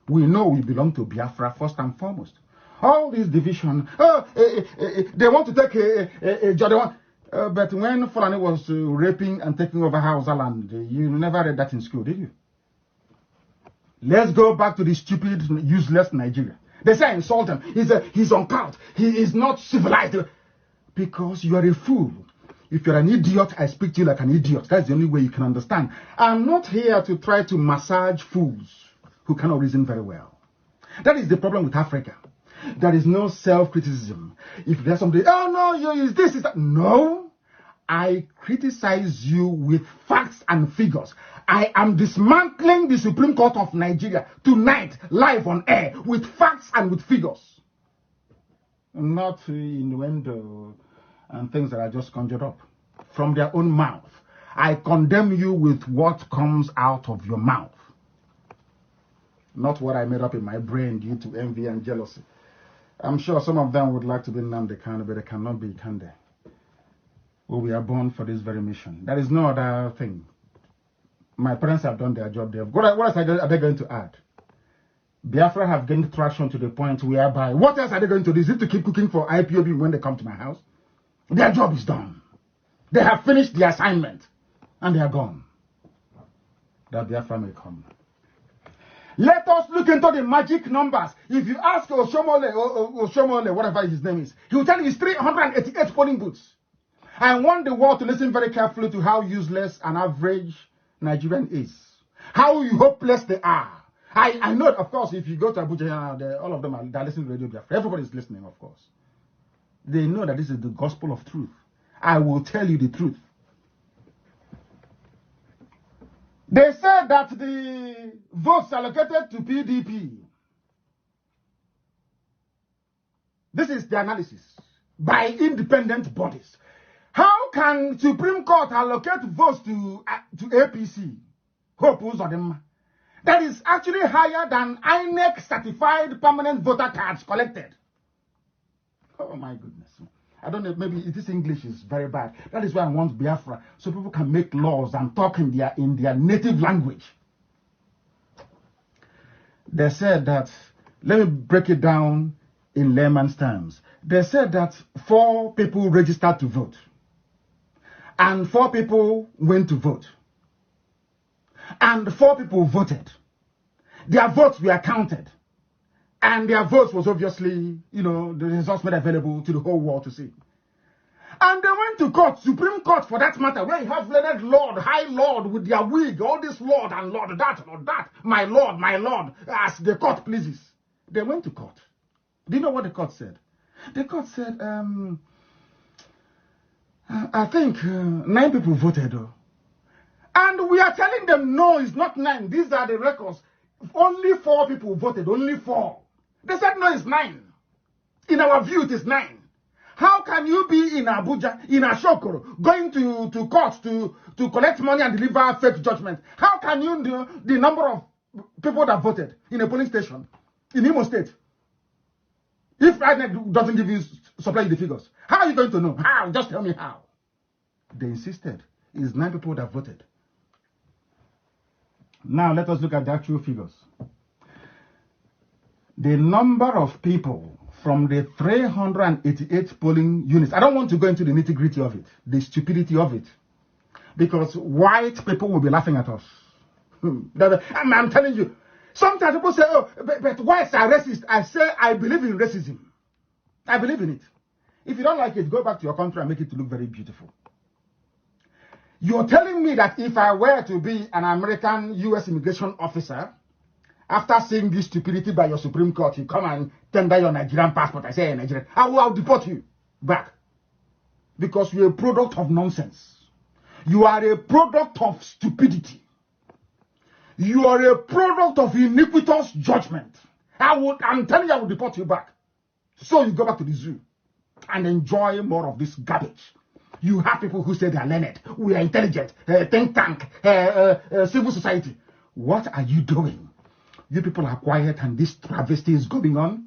A: We know we belong to Biafra first and foremost. All this division, they want to take a job. But when Fulani was raping and taking over Hausa land, you never read that in school, did you? Let's go back to the stupid, useless Nigeria. They say I insult him. He's uncouth. He is not civilized. Because you are a fool. If you're an idiot, I speak to you like an idiot. That's the only way you can understand. I'm not here to try to massage fools who cannot reason very well. That is the problem with Africa. There is no self-criticism. If there's somebody, oh no, is this, is that. No. I criticize you with facts and figures. I am dismantling the Supreme Court of Nigeria tonight, live on air, with facts and with figures. Not innuendo and things that are just conjured up from their own mouth. I condemn you with what comes out of your mouth. Not what I made up in my brain due to envy and jealousy. I'm sure some of them would like to be Nnamdi Kanu, but they cannot be Kande. Well, we are born for this very mission. There is no other thing. My parents have done their job there. What else are they going to add? Biafra have gained traction to the point whereby, what else are they going to do? Is it to keep cooking for IPOB when they come to my house? Their job is done. They have finished the assignment and they are gone. That Biafra may come. Let us look into the magic numbers. If you ask Oshomole, whatever his name is, he will tell you it's 388 polling booths. I want the world to listen very carefully to how useless an average Nigerian is. How hopeless they are. I know, of course, if you go to Abuja, all of them are listening to Radio Biafra. Everybody's listening, of course. They know that this is the gospel of truth. I will tell you the truth. They said that the votes allocated to PDP. This is the analysis by independent bodies. How can Supreme Court allocate votes to APC? Hope Uzodinma. that is actually higher than INEC certified permanent voter cards collected. Oh my goodness. I don't know, maybe this English is very bad. That is why I want Biafra, so people can make laws and talk in their native language. They said that, let me break it down in layman's terms. They said that 4 people registered to vote, and 4 people went to vote, and 4 people voted. Their votes were counted, and their votes was obviously, the results made available to the whole world to see. And they went to court, Supreme Court for that matter, where you have learned Lord, High Lord with their wig, all this Lord and Lord, that, my Lord, as the court pleases. They went to court. Do you know what the court said? The court said, I think 9 people voted. And we are telling them, no, it's not 9. These are the records. Only 4 people voted, only 4. They said, no, it's 9. In our view, it is 9. How can you be in Abuja, in Ashokoro, going to court to collect money and deliver fake judgment? How can you know the number of people that voted in a polling station in Imo State? If INEC doesn't give you, supply you the figures, how are you going to know? How? Just tell me how. They insisted. It's 9 people that voted. Now let us look at the actual figures. The number of people from the 388 polling units. I don't want to go into the nitty-gritty of it, the stupidity of it, because white people will be laughing at us. I'm telling you, sometimes people say, oh, but whites are racist. I say, I believe in racism. I believe in it. If you don't like it, go back to your country and make it look very beautiful. You're telling me that if I were to be an American U.S. immigration officer, after seeing this stupidity by your Supreme Court, you come and tender your Nigerian passport. I say, Nigerian, I'll deport you back. Because you're a product of nonsense. You are a product of stupidity. You are a product of iniquitous judgment. I'm telling you, I will deport you back. So you go back to the zoo and enjoy more of this garbage. You have people who say they are learned, we are intelligent, think tank, civil society. What are you doing? You people are quiet and this travesty is going on.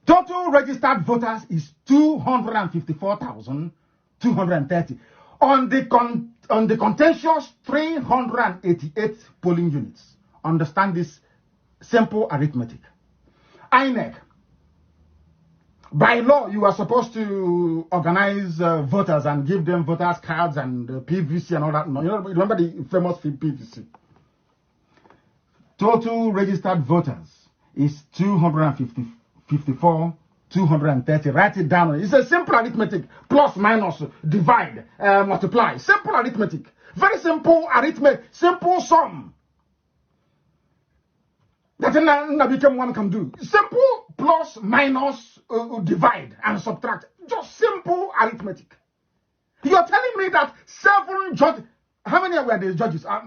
A: Total registered voters is 254,230 on the contentious 388 polling units. Understand this simple arithmetic. INEC, by law, you are supposed to organize voters and give them voters cards and PVC and all that. No, remember the famous PVC. Total registered voters is 254,230. Write it down. It's a simple arithmetic. Plus, minus, divide, multiply. Simple arithmetic. Very simple arithmetic. Simple sum. That one can do. Simple plus, minus, divide, and subtract. Just simple arithmetic. You're telling me that 7 judges. How many were the judges? I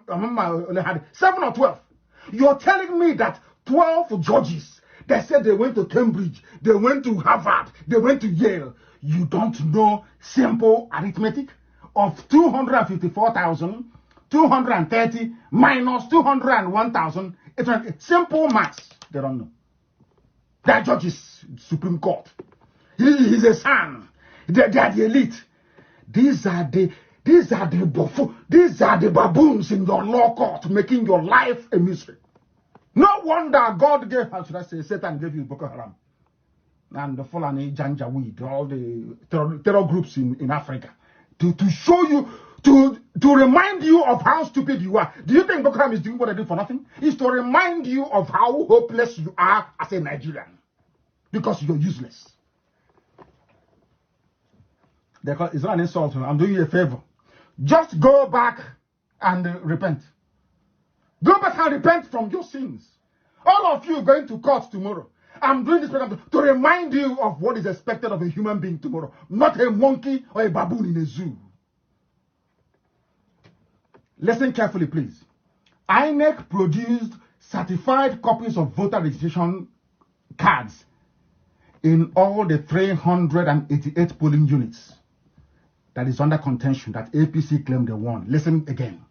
A: only had 7 or 12. You're telling me that 12 judges, they said they went to Cambridge, they went to Harvard, they went to Yale. You don't know simple arithmetic of 254,230 minus 201,000. Simple maths. They don't know. They're judges, Supreme Court. He's a son. They are the elite. These are the baboons in your law court, making your life a misery. No wonder God gave, how should I say, Satan gave you Boko Haram and the Fulani Janjaweed, all the terror groups in Africa, to show you, to remind you of how stupid you are. Do you think Boko Haram is doing what they do for nothing? It's to remind you of how hopeless you are as a Nigerian, because you're useless. It's not an insult. I'm doing you a favor. Just go back and repent. Go back and repent from your sins. All of you going to court tomorrow. I'm doing this program to remind you of what is expected of a human being tomorrow, not a monkey or a baboon in a zoo. Listen carefully, please. INEC produced certified copies of voter registration cards in all the 388 polling units that is under contention that APC claimed they won. Listen again.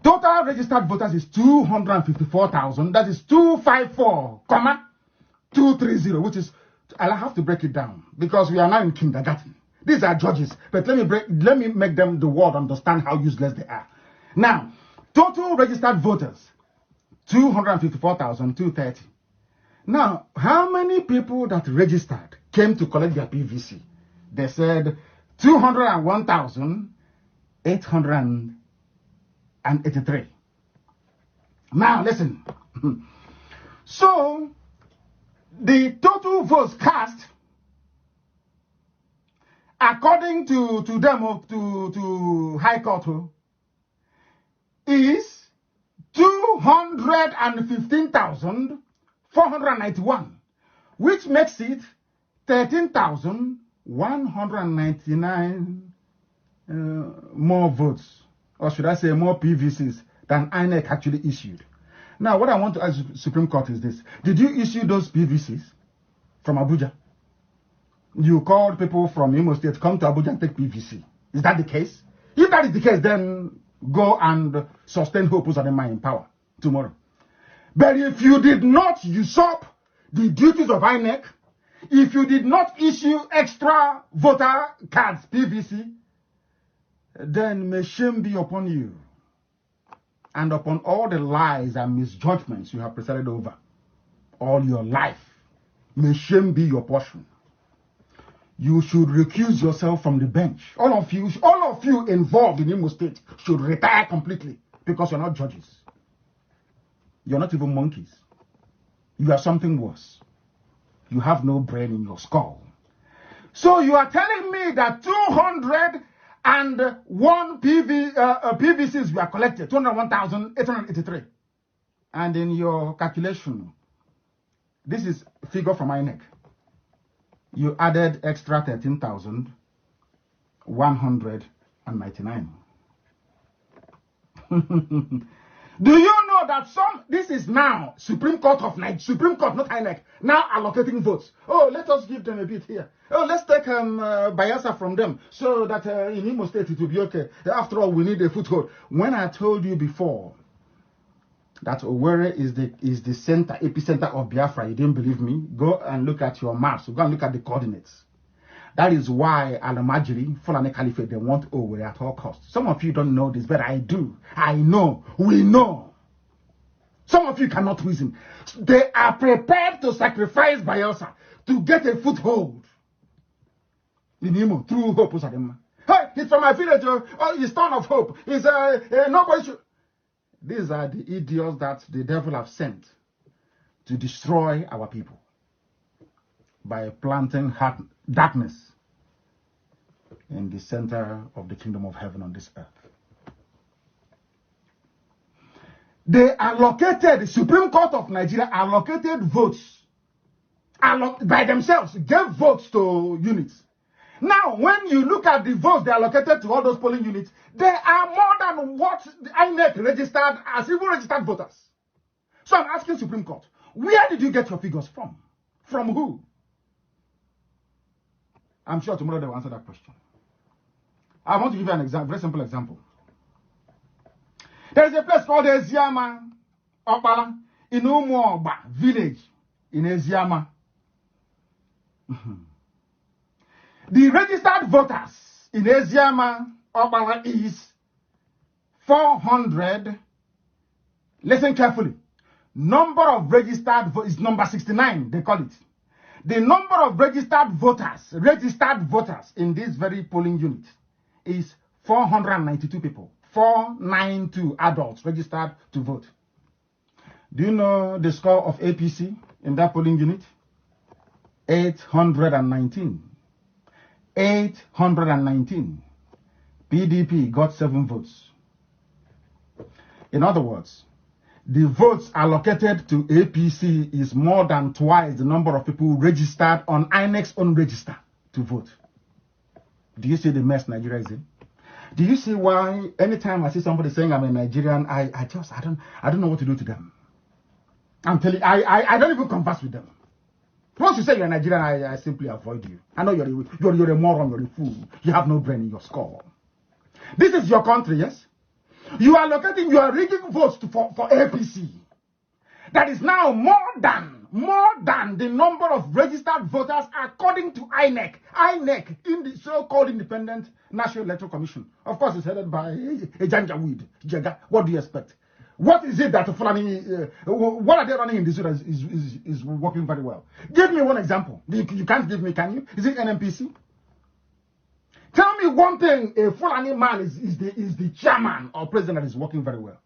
A: Total registered voters is 254,000. That is 254,230, which is, I'll have to break it down because we are now in kindergarten. These are judges, but let me make them the world understand how useless they are. Now, total registered voters, 254,230. Now, how many people that registered came to collect their PVC? They said 201,883. Now, listen. So, the total votes cast, according to them, to High Court, is 215,491, which makes it 13,199 more votes, or should I say more PVCs than INEC actually issued. Now, what I want to ask the Supreme Court is this. Did you issue those PVCs from Abuja? You called people from Imo State, come to Abuja and take PVC. Is that the case? If that is the case, then go and sustain Hope Uzodinma in power tomorrow. But if you did not usurp the duties of INEC, if you did not issue extra voter cards, PVC, then may shame be upon you and upon all the lies and misjudgments you have presided over all your life. May shame be your portion. You should recuse yourself from the bench. All of you involved in Imo State should retire completely because you're not judges. You're not even monkeys. You are something worse. You have no brain in your skull. So you are telling me that 201 PVCs were collected, 201,883. And in your calculation, this is a figure from INEC. You added extra 13,199. Do you know that this is now Supreme Court of Nigeria, Supreme Court, not INEC, now allocating votes. Oh, let us give them a bit here. Oh, let's take Bayelsa from them so that in Imo State it will be okay. After all, we need a foothold. When I told you before that Owerri is the center, epicenter of Biafra, you didn't believe me? Go and look at your maps. Go and look at the coordinates. That is why Alamajiri, Fulani Caliphate, they want Owerri at all costs. Some of you don't know this, but I do. I know. We know. Some of you cannot reason. They are prepared to sacrifice Bayelsa to get a foothold in Imo through Hope Uzodinma. Hey, he's from my village. Oh, he's Son of Hope. He's nobody should. These are the idiots that the devil have sent to destroy our people by planting darkness in the center of the kingdom of heaven on this earth. They allocated, the Supreme Court of Nigeria allocated votes by themselves, gave votes to units. Now, when you look at the votes they allocated to all those polling units, they are more than what the INEC registered as even registered voters. So I'm asking Supreme Court, where did you get your figures from? From who? I'm sure tomorrow they will answer that question. I want to give you an example, very simple example. There is a place called Eziama, Okpala, in Umuoba village in Eziama. The registered voters in Eziama, Okpala is 400. Listen carefully. Number of registered voters is number 69, they call it. The number of registered voters in this very polling unit is 492 people. 492 adults registered to vote. Do you know the score of APC in that polling unit? 819. 819. PDP got 7 votes. In other words, the votes allocated to APC is more than twice the number of people registered on INEC's own register to vote. Do you see the mess Nigeria is in? Do you see why anytime I see somebody saying I'm a Nigerian, I don't know what to do to them. I'm telling you, I don't even converse with them. Once you say you're a Nigerian, I simply avoid you. I know you're a moron, you're a fool. You have no brain in your skull. This is your country, yes? You are rigging votes for APC. That is now more than the number of registered voters according to INEC. INEC, in the so-called Independent National Electoral Commission. Of course, it's headed by Janjaweed. Jega. What do you expect? What is it that Fulani, what are they running in this is working very well? Give me one example. You can't give me, can you? Is it NMPC? Tell me one thing a Fulani man is the chairman or president that is working very well.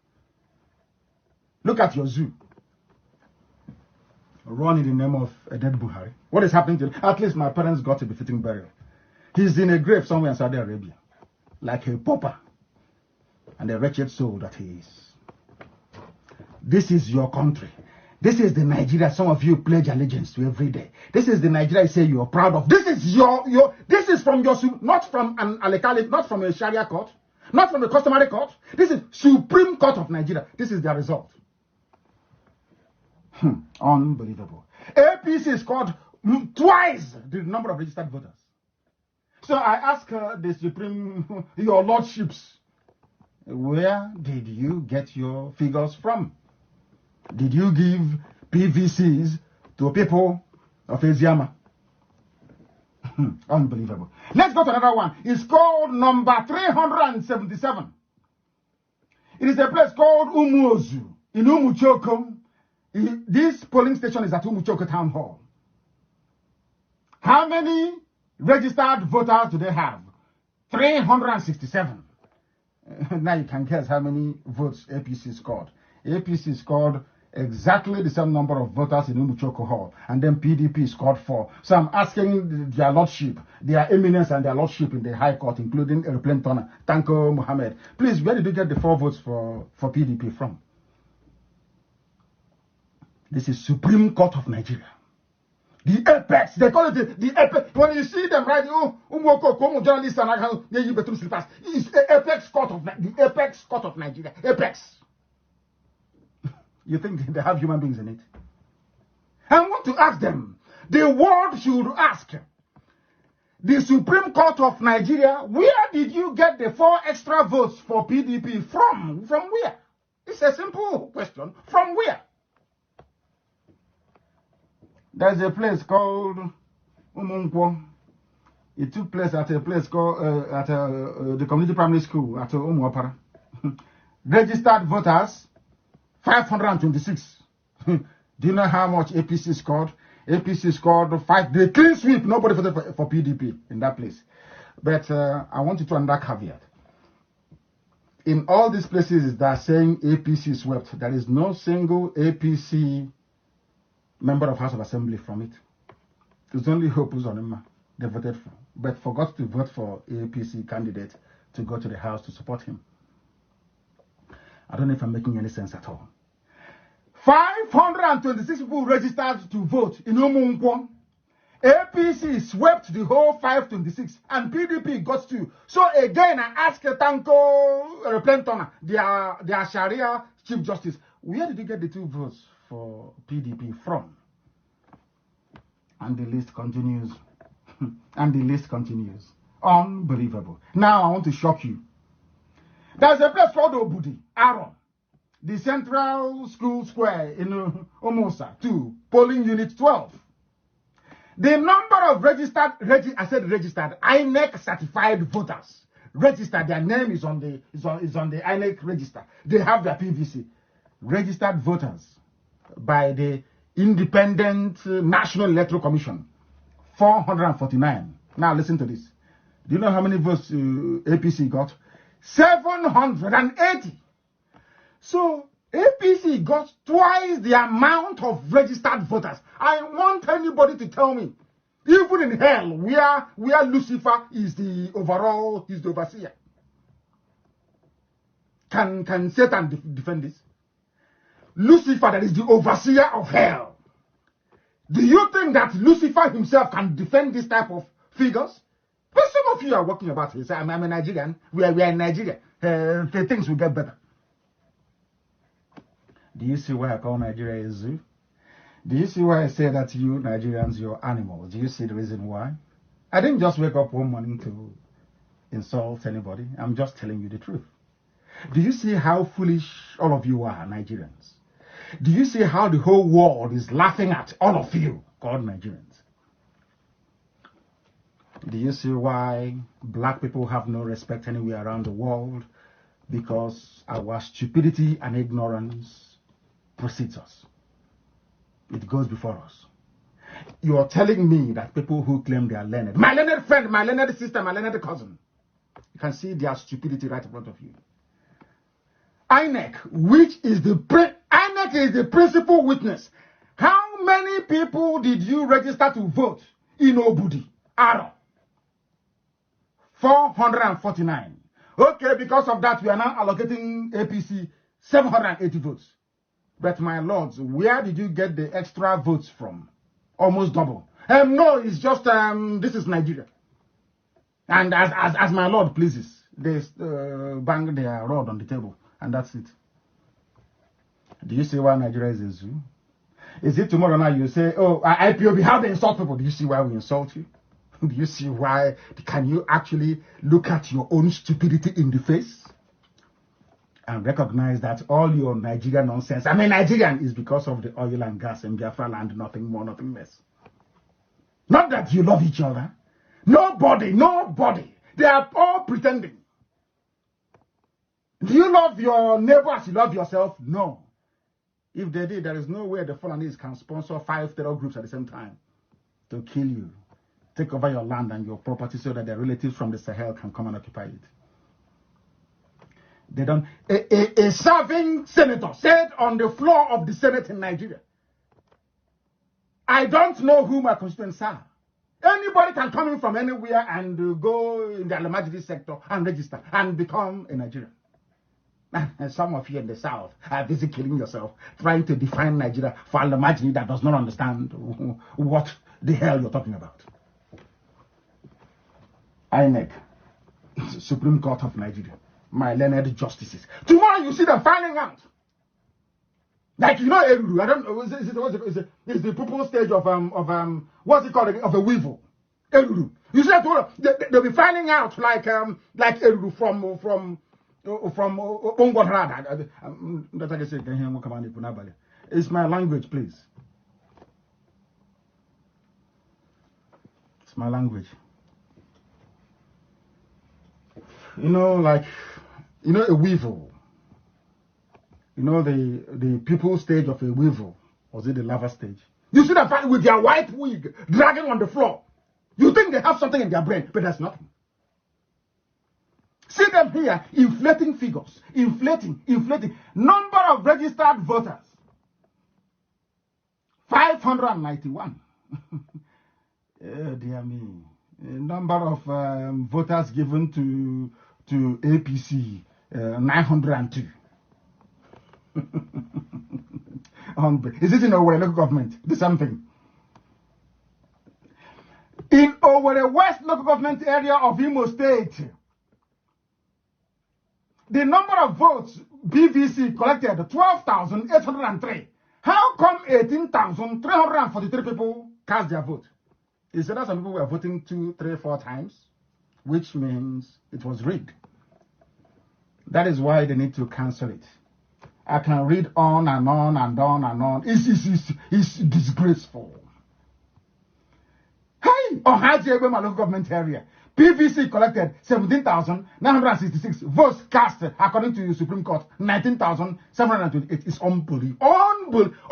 A: Look at your zoo. Run in the name of a dead Buhari. What is happening to him? At least my parents got a befitting burial. He's in a grave somewhere in Saudi Arabia. Like a pauper. And a wretched soul that he is. This is your country. This is the Nigeria some of you pledge allegiance to every day. This is the Nigeria you say you are proud of. This is this is from your, not from an alekali, not from a Sharia court, not from a customary court. This is Supreme Court of Nigeria. This is their result. Unbelievable. APC scored twice the number of registered voters. So I ask the Supreme, your lordships, where did you get your figures from? Did you give PVCs to people of Asiama? Unbelievable. Let's go to another one. It's called number 377. It is a place called Umuozu in Umuchoko. This polling station is at Umuchoko Town Hall. How many registered voters do they have? 367. Now you can guess how many votes APC scored. APC scored exactly the same number of voters in Umuchoko Hall, and then PDP scored 4. So I'm asking their lordship, their eminence and their lordship in the High Court, including Aeroplane Turner, Tanko Mohammed. Please, where did you get the 4 votes for PDP from? This is Supreme Court of Nigeria. The apex, they call it the apex. When you see them writing, journalists and you better slippers. It's the apex court of the apex court of Nigeria. Apex. You think they have human beings in it? I want to ask them. The world should ask the Supreme Court of Nigeria, where did you get the 4 extra votes for PDP from? From where? It's a simple question. From where? There's a place called Umunkwo. It took place at a place called the community primary school at Umuopara. Registered voters 526. Do you know how much APC scored? APC scored 5. They clean sweep. Nobody voted for PDP in that place. But I want you to under caveat. In all these places that are saying APC swept, there is no single APC member of House of Assembly from it. It's only Hope Uzonima they voted for, but forgot to vote for APC candidate to go to the House to support him. I don't know if I'm making any sense at all. 526 people registered to vote in Umunkwo. APC swept the whole 526 and PDP got 2. So again, I ask Tanko Repentona, their Sharia Chief Justice, where did you get the 2 votes for PDP from? And the list continues. And the list continues. Unbelievable. Now I want to shock you. There's a place called Obudi, Aaron, the Central School Square in Omosa, 2, polling unit 12. The number of registered, INEC certified voters, registered, their name is on the INEC register. They have their PVC. Registered voters by the Independent National Electoral Commission, 449. Now listen to this. Do you know how many votes APC got? 780. So APC got twice the amount of registered voters. I want anybody to tell me, even in hell, where Lucifer is the overall, is the overseer. Can Satan defend this? Lucifer, that is the overseer of hell. Do you think that Lucifer himself can defend this type of figures? But some of you are walking about it. I'm a Nigerian. We are in Nigeria. The things will get better. Do you see why I call Nigeria a zoo? Do you see why I say that you Nigerians, you're animals? Do you see the reason why? I didn't just wake up one morning to insult anybody. I'm just telling you the truth. Do you see how foolish all of you are, Nigerians? Do you see how the whole world is laughing at all of you, called Nigerians? Do you see why black people have no respect anywhere around the world? Because our stupidity and ignorance precedes us. It goes before us. You are telling me that people who claim they are learned, my learned friend, my learned sister, my learned cousin, you can see their stupidity right in front of you. INEC, INEC is the principal witness. How many people did you register to vote in Obudi? Aro. 449. Okay, because of that, we are now allocating APC 780 votes. But my lords, where did you get the extra votes from? Almost double. No, it's just, this is Nigeria. And as my lord pleases, they bang their rod on the table. And that's it. Do you see why Nigeria is a zoo? Is it tomorrow now you say, oh, IPOB, how they insult people? Do you see why we insult you? Do you see why? Can you actually look at your own stupidity in the face? And recognize that all your Nigerian nonsense, Nigerian is because of the oil and gas in Biafra land, nothing more, nothing less. Not that you love each other. Nobody. They are all pretending. Do you love your neighbor as you love yourself? No. If they did, there is no way the Fulanese can sponsor 5 terror groups at the same time to kill you, take over your land and your property so that their relatives from the Sahel can come and occupy it. They don't. A serving senator said on the floor of the Senate in Nigeria, I don't know who my constituents are. Anybody can come in from anywhere and go in the Alamajiri sector and register and become a Nigerian. And some of you in the South are busy killing yourself, trying to define Nigeria for Alamajiri that does not understand what the hell you're talking about. INEC, Supreme Court of Nigeria, my learned justices. Tomorrow you see them filing out. Like, you know, Eruru, I don't know, is the purple stage of what's it called, of a weevil. Eruru. You see that they'll be finding out like Eruru from Ongwatrada. That's like I said, it's my language, please. It's my language. You know, like, you know, a weevil. You know, the people stage of a weevil, or is it the larva stage? You see them fighting with their white wig, dragging on the floor. You think they have something in their brain, but there's nothing. See them here, inflating figures, inflating. Number of registered voters, 591. Oh, dear me. Number of voters given to APC, 902. Is it in Owerri local government? The same thing. In Owerri West local government area of Imo State, the number of votes BVC collected 12,803. How come 18,343 people cast their vote? Is that some people were voting 2, 3, 4 times, which means it was rigged. That is why they need to cancel it. I can read on and on and on and on. It's disgraceful. Hey, Ohajiegbe, my local government area, PVC collected 17,966 votes cast according to the Supreme Court, 19,728. It's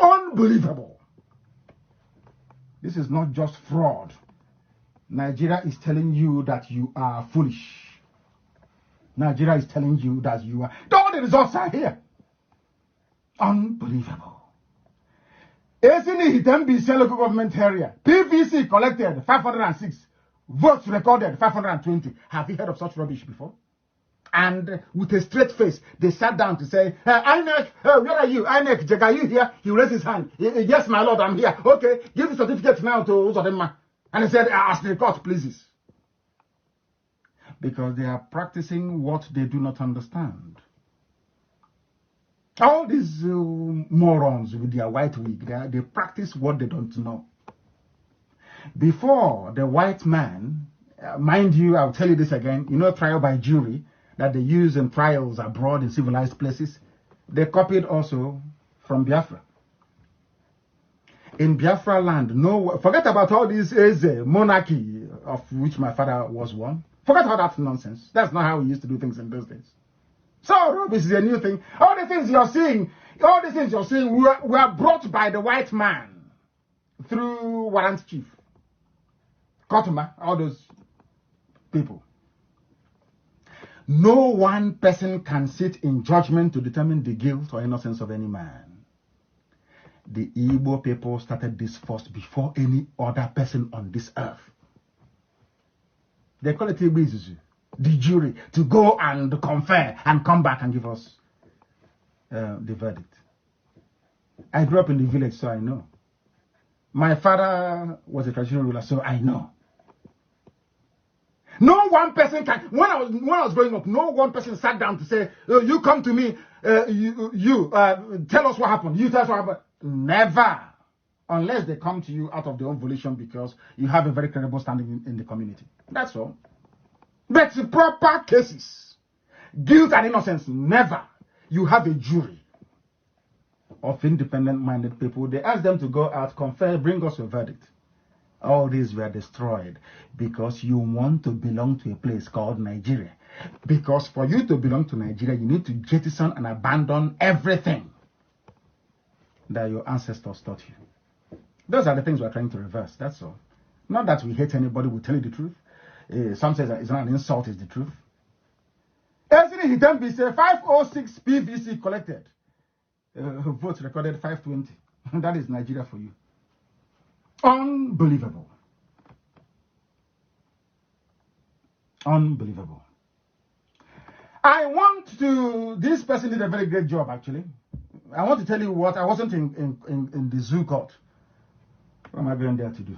A: unbelievable. This is not just fraud. Nigeria is telling you that you are foolish. Nigeria is telling you that you are. All the results are here. Unbelievable. Esini Hitembi local government area, PVC collected 506, votes recorded 520. Have you heard of such rubbish before? And with a straight face, they sat down to say, INEC, where are you? INEC, Jack, are you here? He raised his hand. Yes, my lord, I'm here. Okay, give the certificate now to Uzodema. And he said, as the court pleases. Because they are practicing what they do not understand. All these morons with their white wig, they practice what they don't know. Before the white man, mind you, I'll tell you this again, you know, trial by jury, that they use in trials abroad in civilized places, they copied also from Biafra. In Biafra land, forget about all this monarchy of which my father was one. Forget all that nonsense. That's not how we used to do things in those days. So this is a new thing. All the things you're seeing, were brought by the white man through Warrant Chief, Kotuma, all those people. No one person can sit in judgment to determine the guilt or innocence of any man. The Igbo people started this first before any other person on this earth. They call it Igbo, the jury, to go and confer and come back and give us the verdict. I grew up in the village, so I know. My father was a traditional ruler, so I know. No one person can. When I was growing up, no one person sat down to say, oh, "You come to me, tell us what happened. You tell us what happened." Never, unless they come to you out of their own volition because you have a very credible standing in the community. That's all. But proper cases, guilt and innocence, never. You have a jury of independent-minded people. They ask them to go out, confer, bring us a verdict. All these were destroyed because you want to belong to a place called Nigeria. Because for you to belong to Nigeria, you need to jettison and abandon everything that your ancestors taught you. Those are the things we're trying to reverse, that's all. Not that we hate anybody, we tell you the truth. Some say that it's not an insult, it's the truth. Yesterday he told me, say 506 PVC collected. Votes recorded 520. That is Nigeria for you. Unbelievable. Unbelievable. This person did a very great job actually. I want to tell you what, I wasn't in the zoo court. What am I going there to do?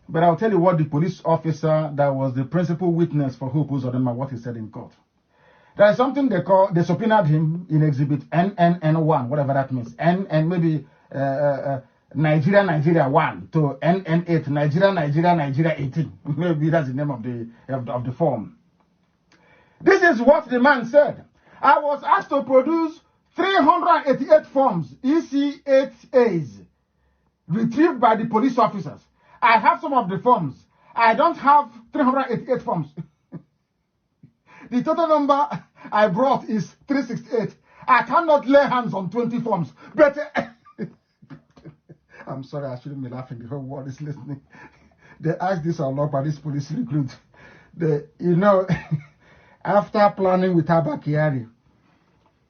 A: But I'll tell you what the police officer that was the principal witness for Hope Uzodinma, what he said in court. There is something they subpoenaed him in exhibit NNN1, whatever that means. Maybe Nigeria 1 to NN8, Nigeria 18. Maybe that's the name of the form. This is what the man said. I was asked to produce 388 forms, EC8As, retrieved by the police officers. I have some of the forms. I don't have 388 forms. The total number I brought is 368. I cannot lay hands on 20 forms. But I'm sorry, I shouldn't be laughing. The whole world is listening. They asked this a lot by this police recruit. After planning with Abba Kyari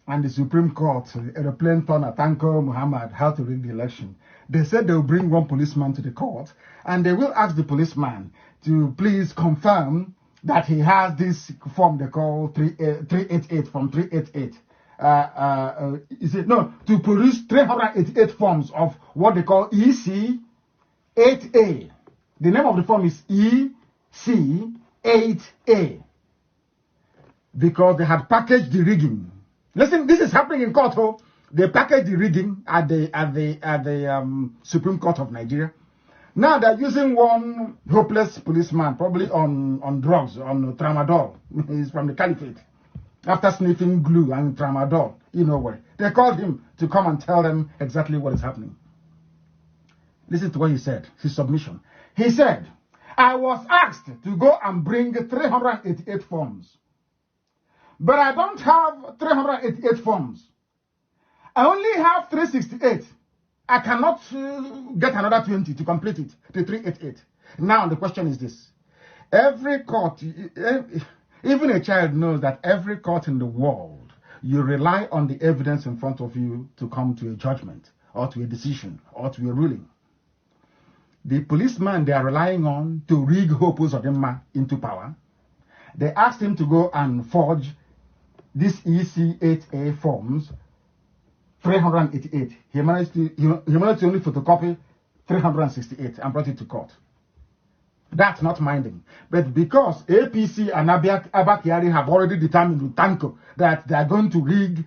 A: and the Supreme Court, aeroplane turner Tanko Muhammad, how to rig the election, they said they'll bring one policeman to the court and they will ask the policeman to please confirm that he has this form they call 388 from 388. To produce 388 forms of what they call EC8A. The name of the form is EC8A because they had packaged the rigging. Listen, this is happening in court. Oh, they packaged the rigging at the Supreme Court of Nigeria. Now they're using one hopeless policeman, probably on drugs, on tramadol. He's from the Caliphate. After sniffing glue and tramadol, where. They called him to come and tell them exactly what is happening. Listen to what he said, his submission. He said, I was asked to go and bring 388 forms. But I don't have 388 forms. I only have 368. I cannot get another 20 to complete it, the 388. Now the question is this. Every court, even a child knows that every court in the world, you rely on the evidence in front of you to come to a judgment or to a decision or to a ruling. The policeman they are relying on to rig Hope Uzodinma into power, they asked him to go and forge these EC8A forms, 388. He managed to only photocopy 368 and brought it to court. That's not minding. But because APC and Abba Kyari have already determined with Tanko that they are going to rig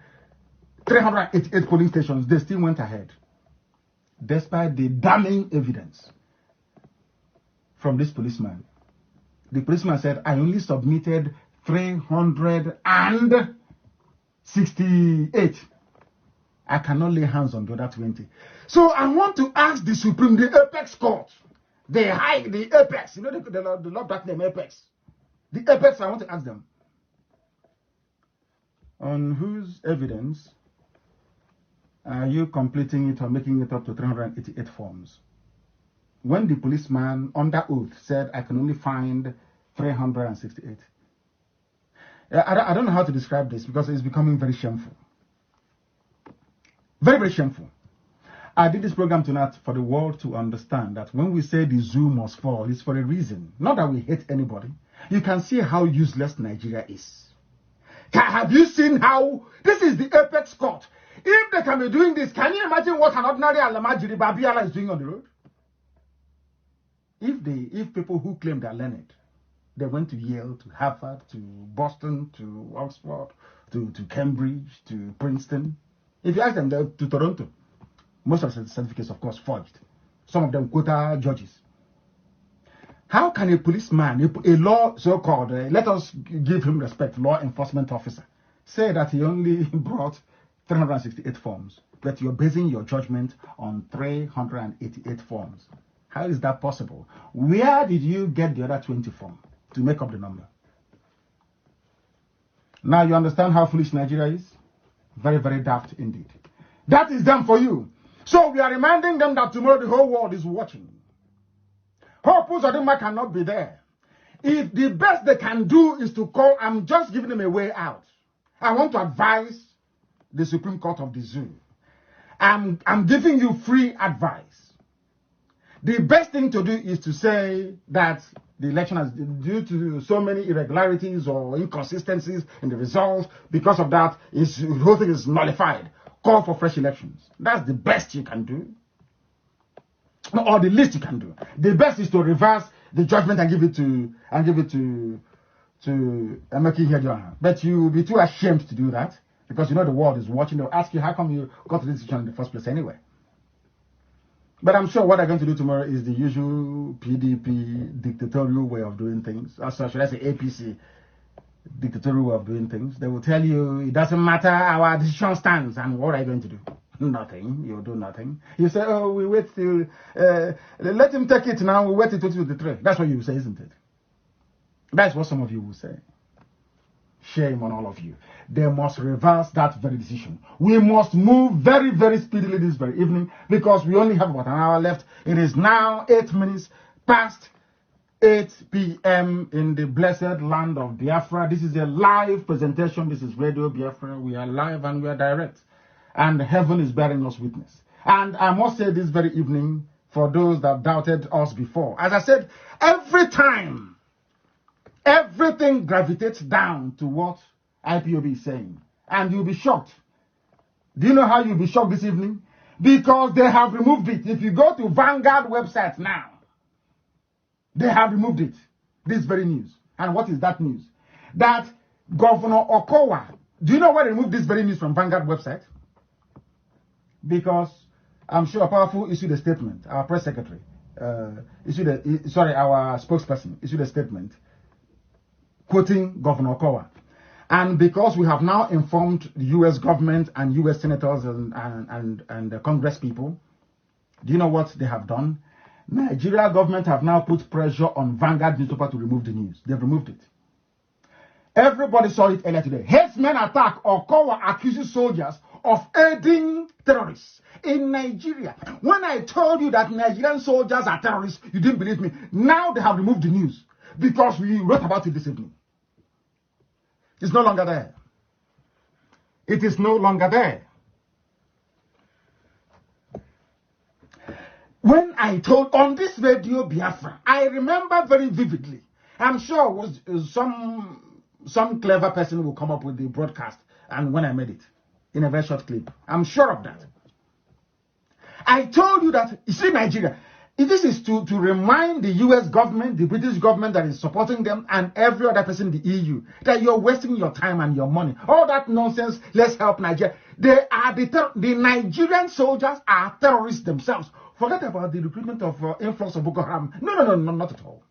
A: 388 polling stations, they still went ahead. Despite the damning evidence from this policeman. The policeman said, I only submitted 368. I cannot lay hands on the other 20. So I want to ask the Supreme, the Apex Court, the Apex, you know, the love that name, Apex. The Apex, I want to ask them, on whose evidence are you completing it or making it up to 388 forms? When the policeman under oath said I can only find 368. I don't know how to describe this because it's becoming very shameful. Very, very shameful. I did this program tonight for the world to understand that when we say the zoo must fall, it's for a reason. Not that we hate anybody. You can see how useless Nigeria is. Have you seen how this is the Apex Court? If they can be doing this, can you imagine what an ordinary Alamajiri Babiala is doing on the road? If people who claim they're learned, they went to Yale, to Harvard, to Boston, to Oxford, to Cambridge, to Princeton. If you ask them, they're to Toronto. Most of the certificates, of course, forged. Some of them quota judges. How can a policeman, a law so-called, let us give him respect, law enforcement officer, say that he only brought 368 forms, but you're basing your judgment on 388 forms? How is that possible? Where did you get the other 20 from to make up the number? Now you understand how foolish Nigeria is? Very, very daft indeed. That is them for you. So we are reminding them that tomorrow the whole world is watching. Hope Uzodinma cannot be there. If the best they can do is to call, I'm just giving them a way out. I want to advise the Supreme Court of the Zoo. I'm giving you free advice. The best thing to do is to say that the election has, due to so many irregularities or inconsistencies in the results, because of that, the whole thing is nullified. Call for fresh elections. That's the best you can do. Or the least you can do. The best is to reverse the judgment and give it to Emeki Ihedioha. But you will be too ashamed to do that because you know the world is watching. They'll ask you how come you got to this decision in the first place anyway. But I'm sure what they're going to do tomorrow is the usual PDP dictatorial way of doing things. Also, should I say APC dictatorial way of doing things? They will tell you it doesn't matter, our decision stands. And what are you going to do? Nothing. You'll do nothing. You say, oh, we wait till, let him take it now, we wait till 2023. That's what you will say, isn't it? That's what some of you will say. Shame on all of you. They must reverse that very decision. We must move very, very speedily this very evening because we only have about an hour left. It is now 8 minutes past 8 p.m. in the blessed land of Biafra. This is a live presentation. This is Radio Biafra. We are live and we are direct. And heaven is bearing us witness. And I must say this very evening, for those that doubted us before, as I said, every time, everything gravitates down to what IPOB is saying. And you'll be shocked. Do you know how you'll be shocked this evening? Because they have removed it. If you go to Vanguard website now, they have removed it. This very news. And what is that news? That Governor Okowa, do you know why they removed this very news from Vanguard website? Because I'm sure Powerful issued a statement. Our press secretary our spokesperson issued a statement quoting Governor Okowa. And because we have now informed the U.S. government and U.S. senators and the Congress people, do you know what they have done? Nigeria government have now put pressure on Vanguard newspaper to remove the news. They've removed it. Everybody saw it earlier today. Herdsmen attack. Okowa accuses soldiers of aiding terrorists in Nigeria. When I told you that Nigerian soldiers are terrorists, you didn't believe me. Now they have removed the news because we wrote about it this evening. It's no longer there. It is no longer there. When I told on this Radio Biafra, I remember very vividly. I'm sure it was some clever person will come up with the broadcast and when I made it in a very short clip. I'm sure of that. I told you that, you see, Nigeria, this is to remind the US government, the British government that is supporting them, and every other person in the EU, that you're wasting your time and your money. All that nonsense, let's help Nigeria. They are the Nigerian soldiers are terrorists themselves. Forget about the recruitment of influx of Boko Haram. No, not at all.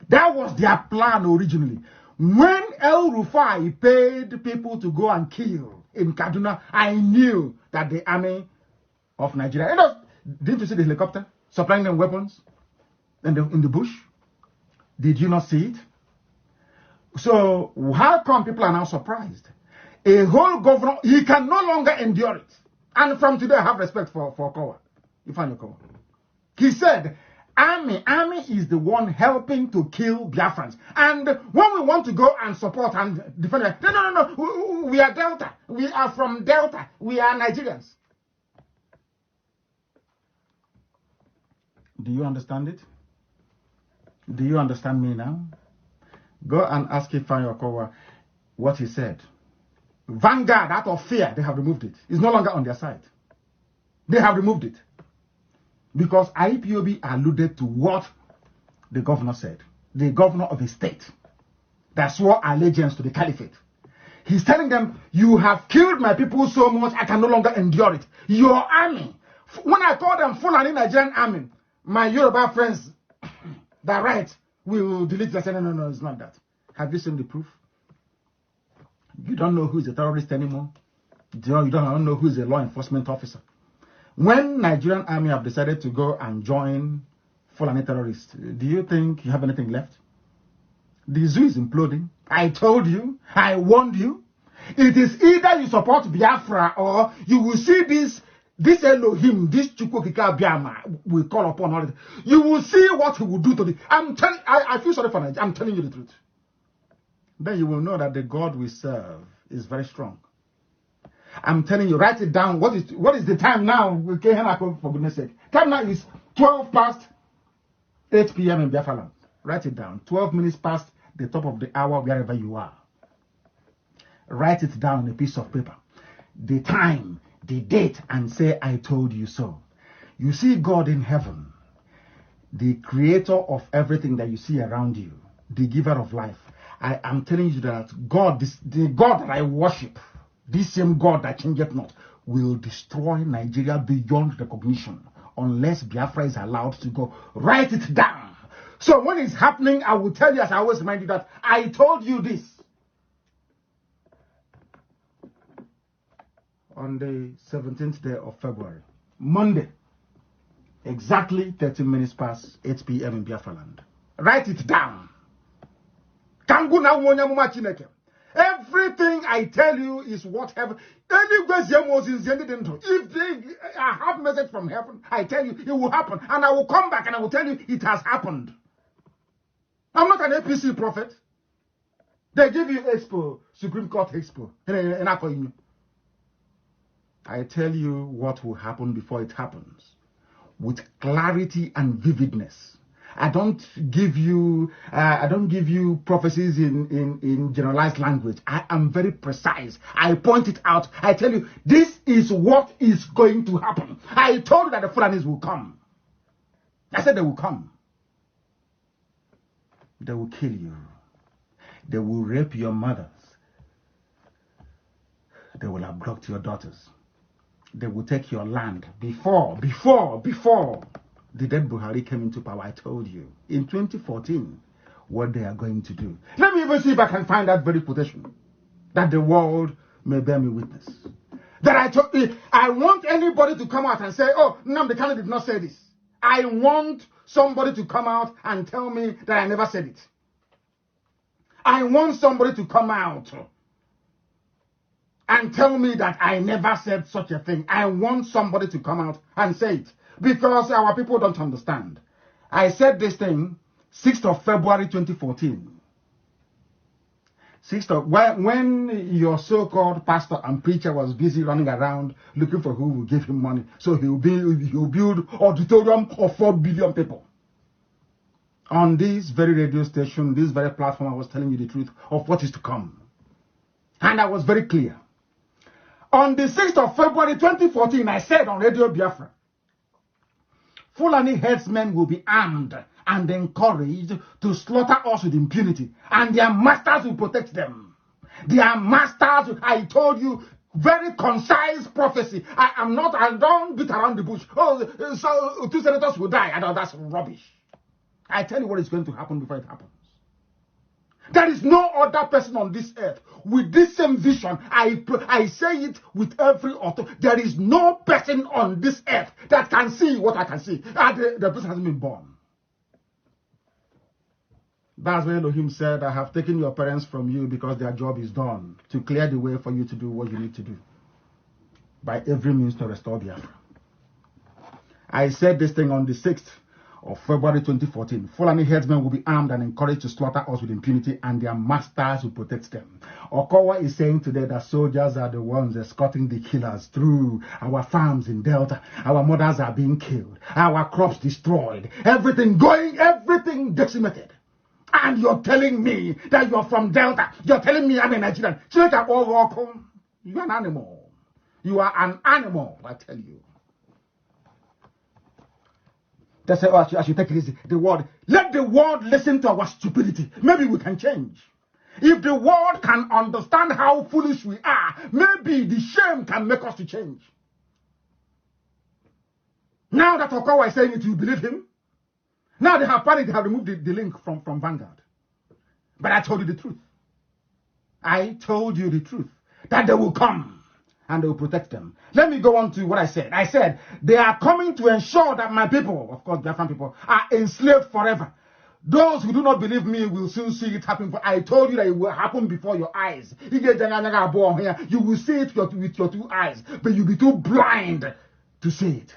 A: That was their plan originally. When El Rufai paid people to go and kill in Kaduna, I knew that the army of Nigeria, didn't you see the helicopter supplying them weapons in the bush? Did you not see it? So how come people are now surprised? A whole governor, he can no longer endure it. And from today, I have respect for Kowa. Ifeanyi Kowa. He said, army is the one helping to kill Biafrans. And when we want to go and support and defend it, no, we are Delta. We are from Delta. We are Nigerians. Do you understand it? Do you understand me now? Go and ask Ifeanyi Kowa what he said. Vanguard, out of fear, they have removed it. It's no longer on their side. They have removed it. Because IPOB alluded to what the governor said. The governor of a state that swore allegiance to the caliphate. He's telling them, you have killed my people so much, I can no longer endure it. Your army. When I call them Fulani Nigerian army, my Yoruba friends that right will delete it. I say, no, it's not that. Have you seen the proof? You don't know who is a terrorist anymore. You don't know who is a law enforcement officer. When Nigerian army have decided to go and join Fulani terrorists, do you think you have anything left? The zoo is imploding. I told you. I warned you. It is either you support Biafra or you will see this Elohim, this Chukwokika Biama will call upon all it. You will see what he will do to the. I feel sorry for Nigeria. I'm telling you the truth. Then you will know that the God we serve is very strong. I'm telling you, write it down. What is the time now? For goodness sake. Time now is 12 past 8 p.m. in Biafra land. Write it down. 12 minutes past the top of the hour wherever you are. Write it down on a piece of paper. The time, the date, and say, I told you so. You see God in heaven, the creator of everything that you see around you, the giver of life. I am telling you that God, the God that I worship, this same God that changeth not, will destroy Nigeria beyond recognition unless Biafra is allowed to go. Write it down. So when it's happening, I will tell you, as I always remind you, that I told you this. On the 17th day of February, Monday, exactly 13 minutes past 8 p.m. in Biafra land. Write it down. Everything I tell you is what heaven. If I have message from heaven, I tell you it will happen, and I will come back and I will tell you it has happened. I'm not an APC prophet. They give you expo, Supreme Court expo, I tell you what will happen before it happens, with clarity and vividness. I don't give you prophecies in generalized language. I am very precise. I point it out. I tell you, this is what is going to happen. I told you that the Fulanis will come. I said they will come. They will kill you. They will rape your mothers. They will abduct your daughters. They will take your land. Before the dead Buhari came into power, I told you in 2014 what they are going to do. Let me even see if I can find that very quotation, that the world may bear me witness. That I want anybody to come out and say, oh, Nnamdi Kanu did not say this. I want somebody to come out and tell me that I never said it. I want somebody to come out and tell me that I never said such a thing. I want somebody to come out and say it. Because our people don't understand. I said this thing 6th of February 2014. When your so-called pastor and preacher was busy running around looking for who will give him money, so he'll build auditorium of 4 billion people. On this very radio station, this very platform, I was telling you the truth of what is to come. And I was very clear. On the 6th of February 2014, I said on Radio Biafra, Fulani herdsmen will be armed and encouraged to slaughter us with impunity, and their masters will protect them. Their masters, I told you, very concise prophecy. I don't beat around the bush. Oh, so 2 senators will die. I know that's rubbish. I tell you what is going to happen before it happens. There is no other person on this earth with this same vision. I say it with every authority. There is no person on this earth that can see what I can see. And the person hasn't been born. That's why Elohim said, I have taken your parents from you because their job is done, to clear the way for you to do what you need to do, by every means to restore Biafra. I said this thing on the 6th of February 2014. Fulani headsmen will be armed and encouraged to slaughter us with impunity, and their masters will protect them. Okowa is saying today that soldiers are the ones escorting the killers through our farms in Delta. Our mothers are being killed, our crops destroyed, everything decimated. And you're telling me that you're from Delta. You're telling me I'm a Nigerian. You're an animal. You are an animal, I tell you. They say, oh, I should take it easy. Let the world listen to our stupidity. Maybe we can change. If the world can understand how foolish we are, maybe the shame can make us to change. Now that Okowa is saying it, you believe him? Now they have panicked, they have removed the link from Vanguard. But I told you the truth. I told you the truth. That they will come and they will protect them. Let me go on to what I said. I said, they are coming to ensure that my people, of course, Biafran people, are enslaved forever. Those who do not believe me will soon see it happen. I told you that it will happen before your eyes. You will see it with your two eyes, but you'll be too blind to see it.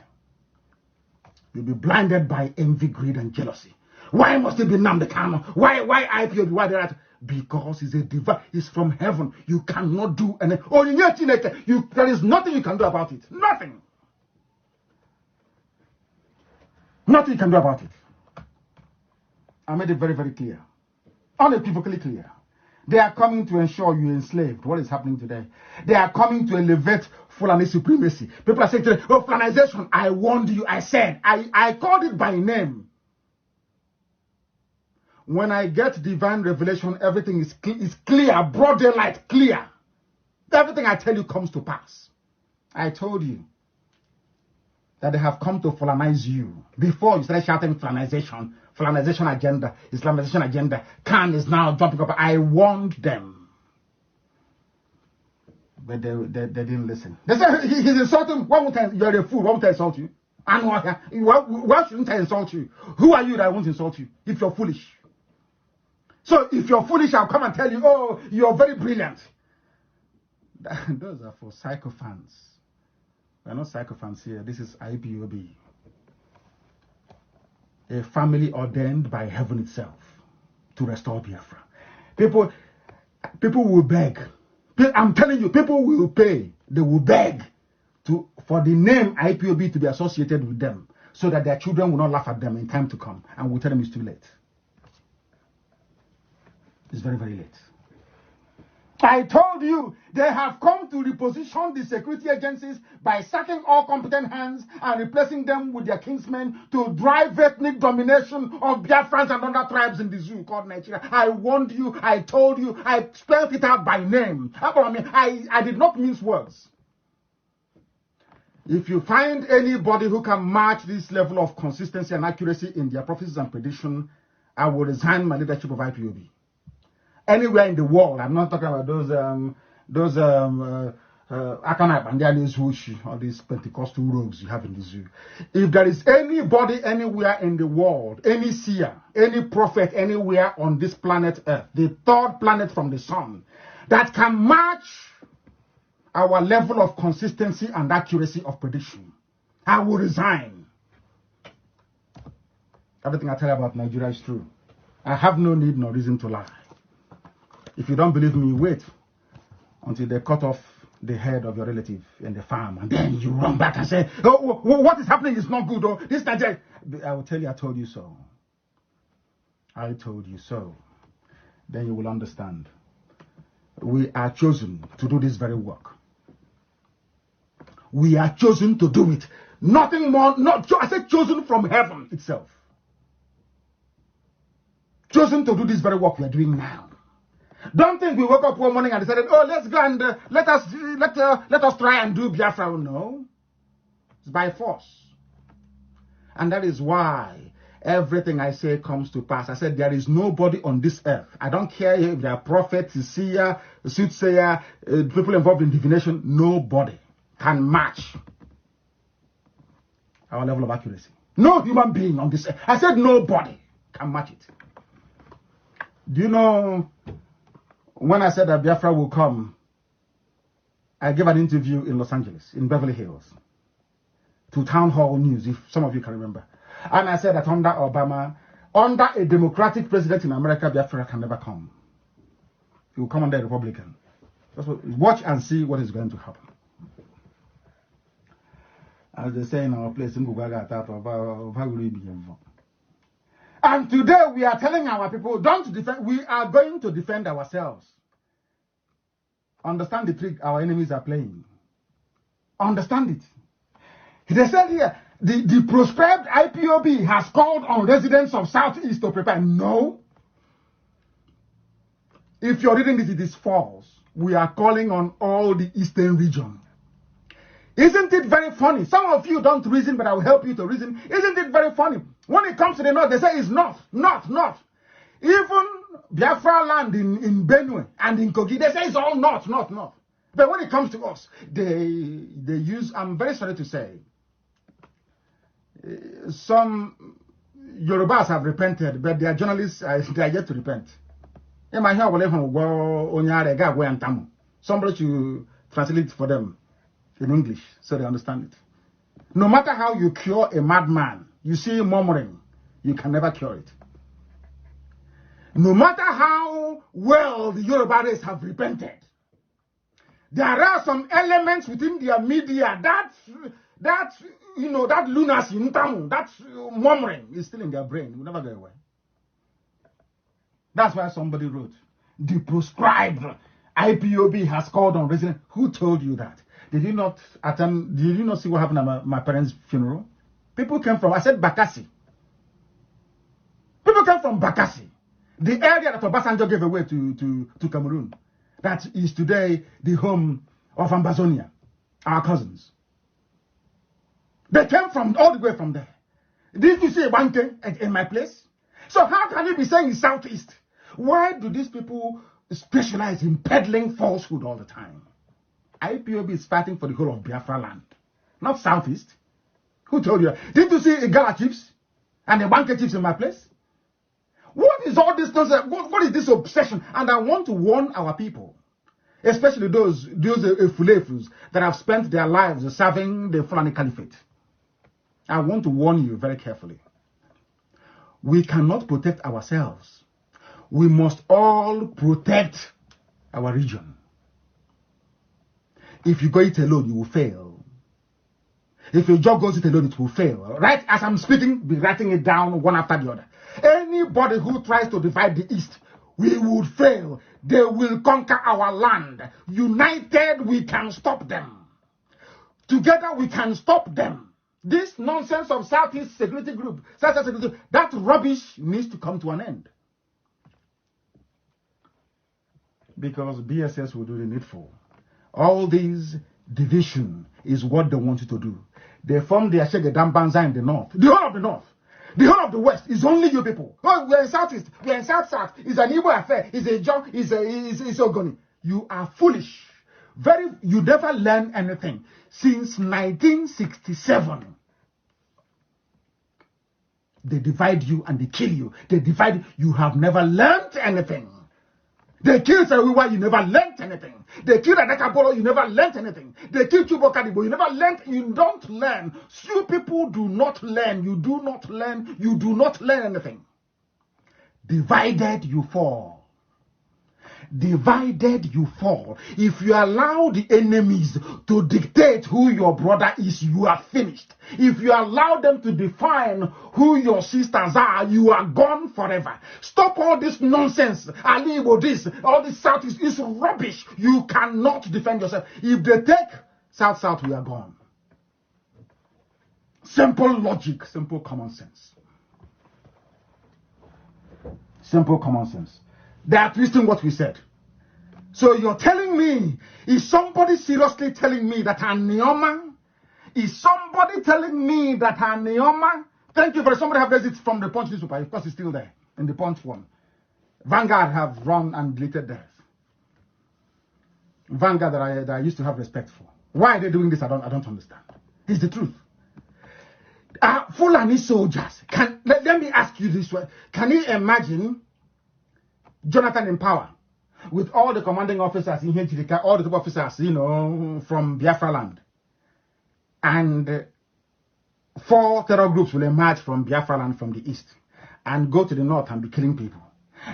A: You'll be blinded by envy, greed, and jealousy. Why must it be Nnamdi Kanu? Why IPOB? Why that? Because it's a divine. It's from heaven. You cannot do anything. Oh, there is nothing you can do about it. Nothing. Nothing you can do about it. I made it very, very clear. Unequivocally clear. They are coming to ensure you're enslaved. What is happening today? They are coming to elevate Fulani supremacy. People are saying today, oh, Fulanization, I warned you. I said, I called it by name. When I get divine revelation, everything is clear, broad daylight, clear. Everything I tell you comes to pass. I told you that they have come to Fulanize you. Before you started shouting Fulanization agenda, Islamization agenda, Khan is now jumping up. I warned them. But they didn't listen. They said, he's insulting. You're a fool. Why won't I insult you? And why shouldn't I insult you? Who are you that I won't insult you if you're foolish? So if you're foolish, I'll come and tell you, oh, you're very brilliant. Those are for sycophants. We're not sycophants here. This is IPOB. A family ordained by heaven itself to restore Biafra. People will beg. I'm telling you, people will pay. They will beg for the name IPOB to be associated with them, so that their children will not laugh at them in time to come, and will tell them it's too late. It's very, very late. I told you they have come to reposition the security agencies by sacking all competent hands and replacing them with their kinsmen to drive ethnic domination of Biafrans and other tribes in the zoo called Nigeria. I warned you, I told you, I spelled it out by name. I did not mince words. If you find anybody who can match this level of consistency and accuracy in their prophecies and prediction, I will resign my leadership of IPOB. Anywhere in the world, I'm not talking about those Akanai Bandianis Wushi, or these Pentecostal rogues you have in the zoo. If there is anybody anywhere in the world, any seer, any prophet anywhere on this planet Earth, the third planet from the sun, that can match our level of consistency and accuracy of prediction, I will resign. Everything I tell you about Nigeria is true. I have no need nor reason to lie. If you don't believe me, wait until they cut off the head of your relative in the farm, and then you run back and say, oh, what is happening is not good. Oh, this Nigeria. I will tell you, I told you so. I told you so. Then you will understand. We are chosen to do this very work. We are chosen to do it. Nothing more. I said chosen from heaven itself. Chosen to do this very work we are doing now. Don't think we woke up one morning and decided, oh, let's go and let us try and do Biafra. No, it's by force. And that is why everything I say comes to pass. I said, there is nobody on this earth. I don't care if they are prophets, seer, soothsayer, people involved in divination. Nobody can match our level of accuracy. No human being on this earth. I said nobody can match it. Do you know, when I said that Biafra will come, I gave an interview in Los Angeles, in Beverly Hills, to Town Hall News, if some of you can remember. And I said that under Obama, under a Democratic president in America, Biafra can never come. He will come under a Republican. Watch and see what is going to happen. As they say in our place, and today we are telling our people, don't defend, we are going to defend ourselves. Understand the trick our enemies are playing. Understand it. They said here, the proscribed IPOB has called on residents of Southeast to prepare. No. If you're reading this, it is false. We are calling on all the Eastern region. Isn't it very funny? Some of you don't reason, but I will help you to reason. Isn't it very funny? When it comes to the north, they say it's north. Even Biafra land in Benue and in Kogi, they say it's all north. But when it comes to us, they use, I'm very sorry to say, some Yorubas have repented, but their journalists, they are yet to repent. Somebody should translate it for them in English so they understand it. No matter how you cure a madman, you see murmuring, you can never cure it. No matter how well the Yoruba race have repented, there are some elements within their media that lunacy, that murmuring is still in their brain. It will never go away. That's why somebody wrote, the proscribed IPOB has called on residents. Who told you that? Did you not attend? Did you not see what happened at my parents' funeral? People came from, I said Bakassi. People came from Bakassi, the area that Obasanjo gave away to Cameroon. That is today the home of Ambazonia, our cousins. They came from all the way from there. Did you see a bank in my place? So how can you be saying it's Southeast? Why do these people specialize in peddling falsehood all the time? IPOB is fighting for the whole of Biafra land, not Southeast. Who told you that? Did you see Igala chiefs and the banker chiefs in my place? What is all this nonsense? What is this obsession? And I want to warn our people, especially those Efulefus that have spent their lives serving the Fulani Caliphate. I want to warn you very carefully. We cannot protect ourselves. We must all protect our region. If you go it alone, you will fail. If your job goes it alone, it will fail. Right as I'm speaking, be writing it down one after the other. Anybody who tries to divide the East, we would fail. They will conquer our land. United, we can stop them. Together, we can stop them. This nonsense of Southeast Security Group, that rubbish needs to come to an end. Because BSS will do the needful. All these division is what they want you to do. They form their Shegedam Banza in the north. The whole of the north. The whole of the west is only you people. Oh, we're in Southeast. We're in South. It's an Igbo affair. It's a joke. It's Ogoni. You are foolish. You never learn anything. Since 1967, they divide you and they kill you. They divide you. You have never learned anything. They killed Sewiwa, you never learned anything. They killed Adakabolo, you never learned anything. They killed Chubokadibo, you never learned, you don't learn. You people do not learn, you do not learn, you do not learn anything. Divided, you fall. Divided, you fall. If you allow the enemies to dictate who your brother is, you are finished. If you allow them to define who your sisters are, you are gone forever. Stop all this nonsense. Alibo, this, all this South is rubbish. You cannot defend yourself. If they take South, we are gone. Simple logic, simple common sense. Simple common sense. They are twisting what we said. So you're telling me, is somebody seriously telling me that Anioma, is somebody telling me that Anioma Thank you for somebody have raised it from the Punch newspaper. Of course, it's still there in the Punch form. Vanguard have run and deleted theirs. Vanguard that I used to have respect for. Why are they doing this? I don't understand. It's the truth. Fulani soldiers. Let me ask you this way. Can you imagine Jonathan in power with all the commanding officers in here, all the top officers, from Biafra land, and 4 terror groups will emerge from Biafra land from the east and go to the north and be killing people.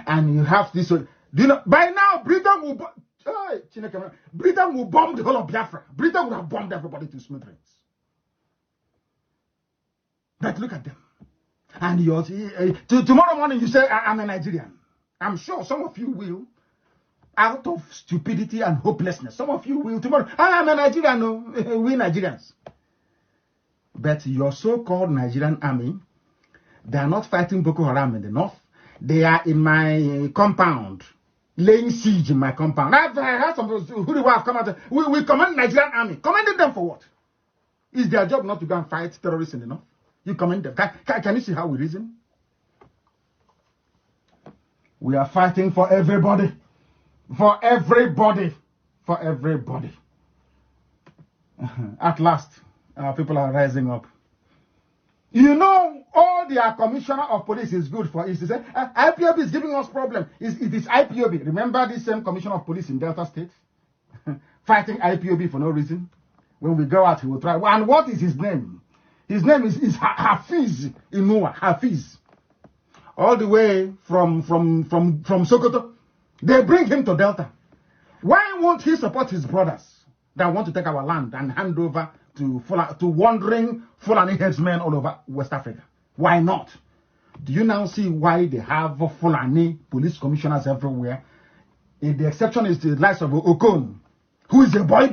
A: And you have this. Do you know? By now, Britain will bomb the whole of Biafra. Britain would have bombed everybody to smithereens. But look at them. And tomorrow morning you say, I'm a Nigerian. I'm sure some of you will, out of stupidity and hopelessness. Some of you will tomorrow. I'm a Nigerian. No, we Nigerians. But your so-called Nigerian army, they are not fighting Boko Haram in the north. They are in my compound, laying siege in my compound. I've heard some who have come out. We command Nigerian army. Commanded them for what? Is their job not to go and fight terrorists in the north? You command them. Can you see how we reason? We are fighting for everybody. For everybody. For everybody. At last, our people are rising up. You know, all their commissioner of police is good for is to say, IPOB is giving us problem. It is IPOB. Remember this same commissioner of police in Delta State? Fighting IPOB for no reason. When we go out, he will try. And what is his name? His name is Hafiz Inua. Hafiz. All the way from Sokoto. They bring him to Delta. Why won't he support his brothers that want to take our land and hand over to wandering Fulani headsmen all over West Africa? Why not? Do you now see why they have Fulani police commissioners everywhere? The exception is the likes of Okon, who is a boy.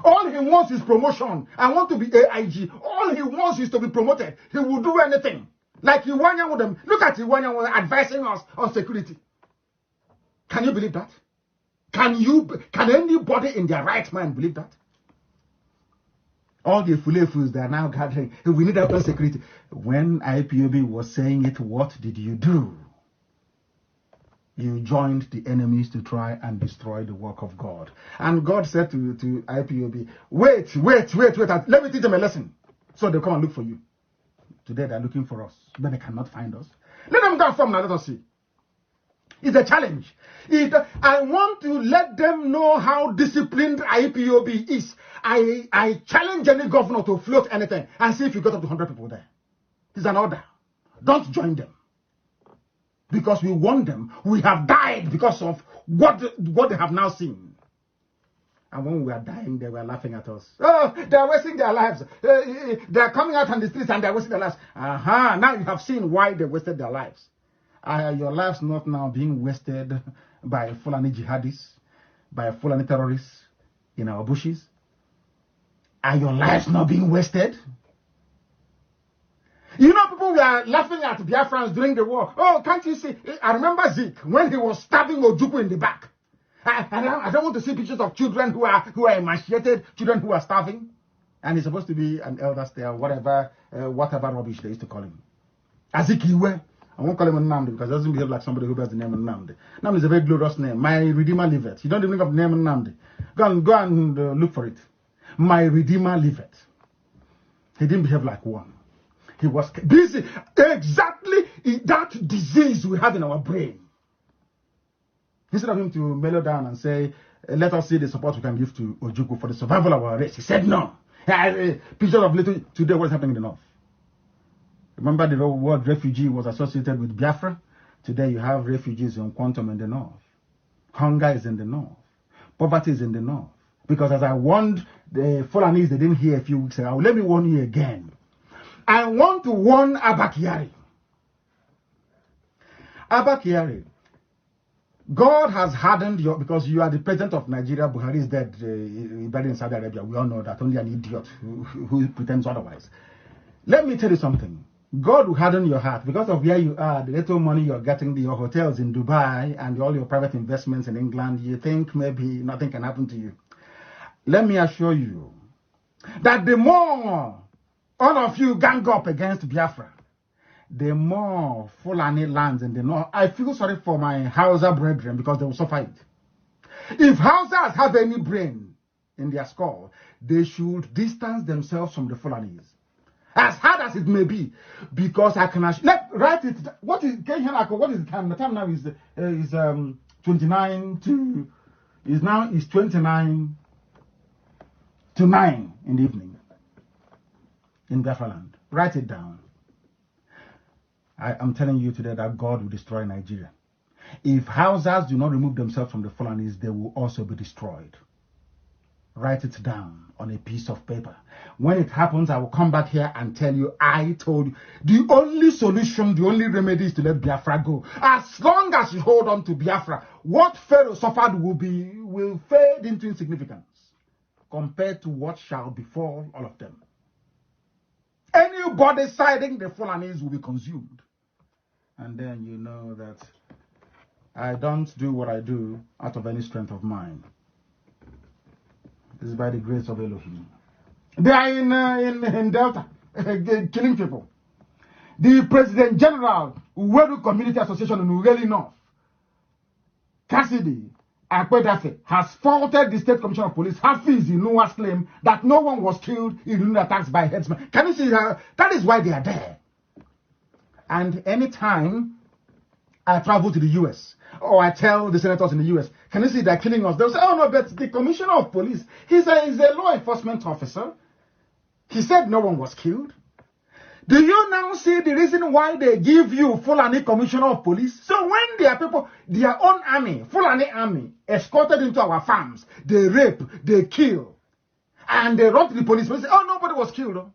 A: All he wants is promotion. I want to be AIG. All he wants is to be promoted. He will do anything. Like Iwanya with them. Look at Iwanya advising us on security. Can you believe that? Can anybody in their right mind believe that? All the fulefus that are now gathering, we need our own security. When IPOB was saying it, what did you do? You joined the enemies to try and destroy the work of God. And God said to IPOB, wait, let me teach them a lesson. So they'll come and look for you. Today they're looking for us, but they cannot find us. Let them go and form now, let us see. It's a challenge. I want to let them know how disciplined IPOB is. I challenge any governor to float anything and see if you got up to 100 people there. It's an order. Don't join them. Because we want them. We have died because of what they have now seen. And when we are dying, they were laughing at us. Oh, they are wasting their lives. They are coming out on the streets and they are wasting their lives. Now you have seen why they wasted their lives. Are your lives not now being wasted by Fulani jihadis, by Fulani terrorists in our bushes? Are your lives not being wasted? You know, people were laughing at Biafrans during the war. Oh, can't you see? I remember Zeke when he was stabbing Ojukwu in the back. I don't want to see pictures of children who are emaciated, children who are starving. And he's supposed to be an elder still, whatever rubbish they used to call him. Azikiwe. I won't call him Nnamdi because he doesn't behave like somebody who bears the name Nnamdi. Nnamdi is a very glorious name. My Redeemer liveth. You don't even have the name Nnamdi. Go and look for it. My Redeemer liveth. He didn't behave like one. He was busy. Exactly that disease we have in our brain. Instead of him to mellow down and say, let us see the support we can give to Ojukwu for the survival of our race, he said no. Pictures of little today what's happening in the north. Remember the word refugee was associated with Biafra? Today you have refugees in Quantum in the north. Hunger is in the north. Poverty is in the north. Because as I warned the Fulanese, they didn't hear a few weeks ago. Let me warn you again. I want to warn Abba Kyari. Abba Kyari, God has hardened your, because you are the president of Nigeria. Buhari is dead, buried in Saudi Arabia. We all know that. Only an idiot who pretends otherwise. Let me tell you something. God will harden your heart because of where you are, the little money you're getting, your hotels in Dubai, and all your private investments in England. You think maybe nothing can happen to you. Let me assure you that the more all of you gang up against Biafra, the more Fulani lands in the north. I feel sorry for my Hausa brethren because they will suffer it. If Hausas have any brain in their skull, they should distance themselves from the Fulanis. As hard as it may be, because I can write it. What is the time? The time now is 29 to is 29 to 9 in the evening in Biafra land. Write it down. I am telling you today that God will destroy Nigeria. If Hausas do not remove themselves from the Fulanis, they will also be destroyed. Write it down on a piece of paper. When it happens, I will come back here and tell you, I told you. The only solution, the only remedy is to let Biafra go. As long as you hold on to Biafra, what Pharaoh suffered will fade into insignificance compared to what shall befall all of them. Anybody siding the Fulanis will be consumed. And then you know that I don't do what I do out of any strength of mine. This is by the grace of Elohim. They are in Delta, killing people. The President General, Uweru Community Association in Ugeli North, Cassidy Akwedafe, has faulted the State Commissioner of Police, Hafiz Inuwa's claim that no one was killed in attacks by headsmen. Can you see that? That is why they are there. And anytime I travel to the US, or I tell the senators in the US, can you see they're killing us? They'll say, oh no, but the Commissioner of Police, he's a law enforcement officer. He said no one was killed. Do you now see the reason why they give you Fulani Commissioner of Police? So when their people, their own army, Fulani army, escorted into our farms, they rape, they kill, and they run to the police and say, oh, nobody was killed.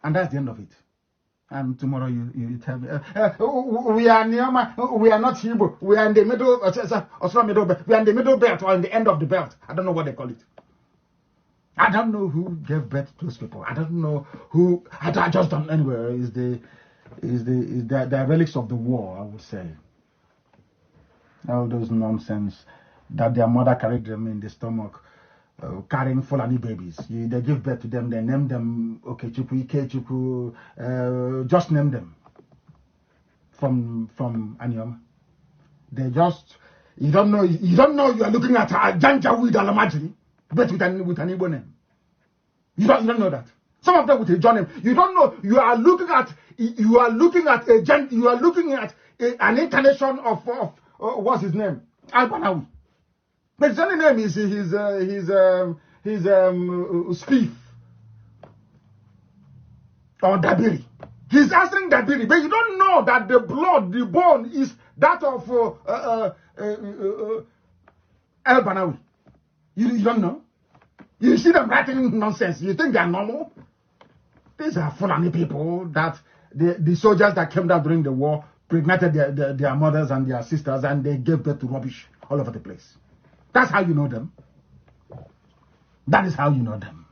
A: And that's the end of it. And tomorrow you tell me, we are Neoma, we are not Hebrew, we are in the middle, we are in the middle belt or in the end of the belt. I don't know what they call it. I don't know who gave birth to those people. I don't know who. I just don't. Anyway, is the relics of the war, I would say. All those nonsense that their mother carried them in the stomach, carrying Fulani babies. They give birth to them. They name them Okechukwu, Ikechukwu. Just name them from Anioma. They just. You don't know. You are looking at Janjaweed Alamajiri. But with an Igbo name. You don't know that. Some of them with a John name. You don't know. You are looking at an incarnation of what's his name? Albanawi. But his only name is his Spieth or Dabiri. He's answering Dabiri, but you don't know that the blood, the bone is that of Albanawi. You don't know? You see them writing nonsense. You think they are normal? These are Fulani people that the soldiers that came down during the war pregnated their mothers and their sisters, and they gave birth to rubbish all over the place. That's how you know them. That is how you know them.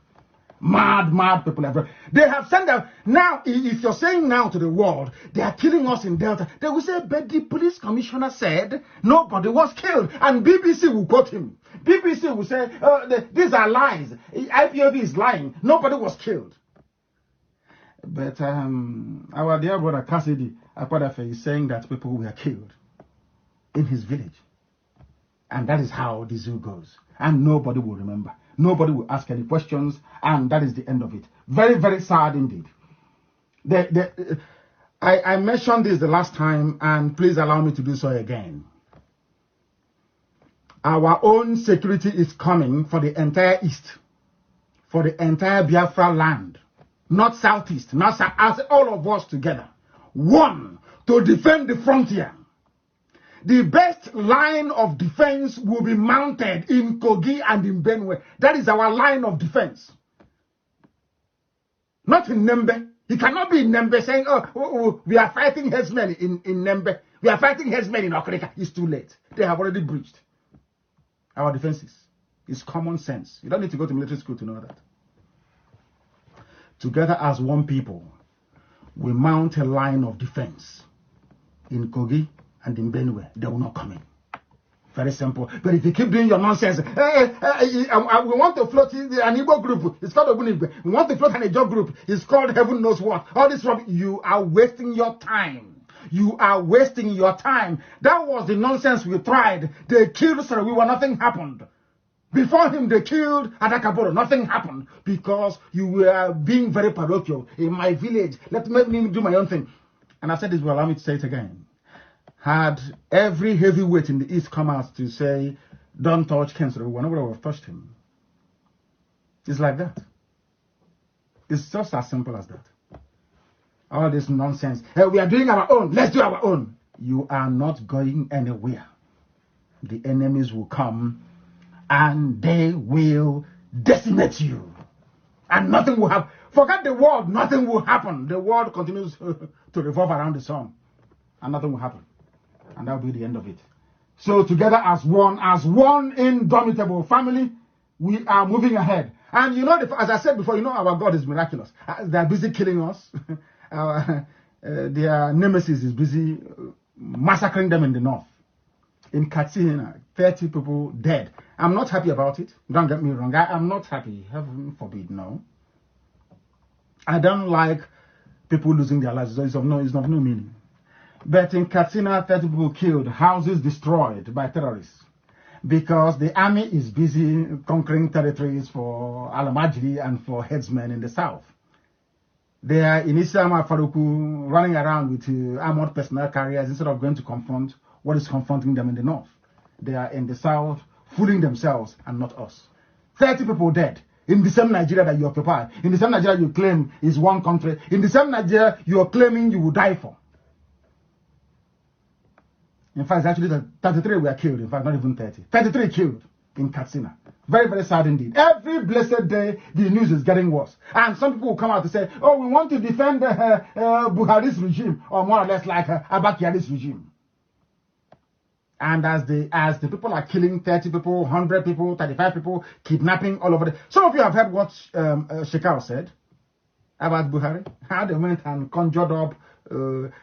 A: Mad people everywhere. They have sent them. Now, if you're saying now to the world, they are killing us in Delta, they will say, but the police commissioner said nobody was killed. And BBC will quote him. BBC will say, these are lies. IPOB is lying. Nobody was killed. But our dear brother Cassidy Akwedafe is saying that people were killed in his village. And that is how the zoo goes. And nobody will remember. Nobody will ask any questions, and that is the end of it. Very, very sad indeed. I mentioned this the last time, and please allow me to do so again. Our own security is coming for the entire East, for the entire Biafra land, not Southeast, not South, as all of us together. One, to defend the frontier. The best line of defense will be mounted in Kogi and in Benue. That is our line of defense. Not in Nembe. He cannot be in Nembe saying, oh, we are fighting headsmen in Nembe. We are fighting headsmen in Okrika. It's too late. They have already breached our defenses. It's common sense. You don't need to go to military school to know that. Together as one people, we mount a line of defense in Kogi and in Benue. They will not come in. Very simple. But if you keep doing your nonsense, we want to float an Igbo group. It's called Ogunigwe. We want to float an Ijaw group. It's called heaven knows what. All this rubbish. You are wasting your time. You are wasting your time. That was the nonsense we tried. They killed Sarawiwa. Nothing happened. Before him, they killed Adakaboro. Nothing happened because you were being very parochial. In my village, let me do my own thing. And I said this, well, allow me to say it again. Had every heavyweight in the East come out to say, don't touch Ken Sarawiwa, nobody would have touched him. It's like that. It's just as simple as that. All this nonsense. Hey, we are doing our own. Let's do our own. You are not going anywhere. The enemies will come and they will decimate you. And nothing will happen. Forget the world, nothing will happen. The world continues to revolve around the sun. And nothing will happen. And that will be the end of it. So together as one indomitable family, we are moving ahead. And you know, as I said before, you know our God is miraculous. They are busy killing us. Their nemesis is busy massacring them in the north. In Katsina, 30 people dead. I'm not happy about it. Don't get me wrong. I'm not happy. Heaven forbid, no. I don't like people losing their lives. It's of no meaning. But in Katsina, 30 people killed, houses destroyed by terrorists. Because the army is busy conquering territories for Alamajiri and for headsmen in the south. They are in Isama Faruku running around with armored personnel carriers instead of going to confront what is confronting them in the north. They are in the south fooling themselves and not us. 30 people dead in the same Nigeria that you occupy, in the same Nigeria you claim is one country, in the same Nigeria you are claiming you will die for. In fact, it's actually 33 were killed, in fact, not even 30. 33 killed in Katsina. Very, very sad indeed. Every blessed day, the news is getting worse. And some people will come out to say, oh, we want to defend Buhari's regime, or more or less like Abakiari's regime. And as the people are killing 30 people, 100 people, 35 people, kidnapping all over. Some of you have heard what Shekau said about Buhari. How they went and conjured up,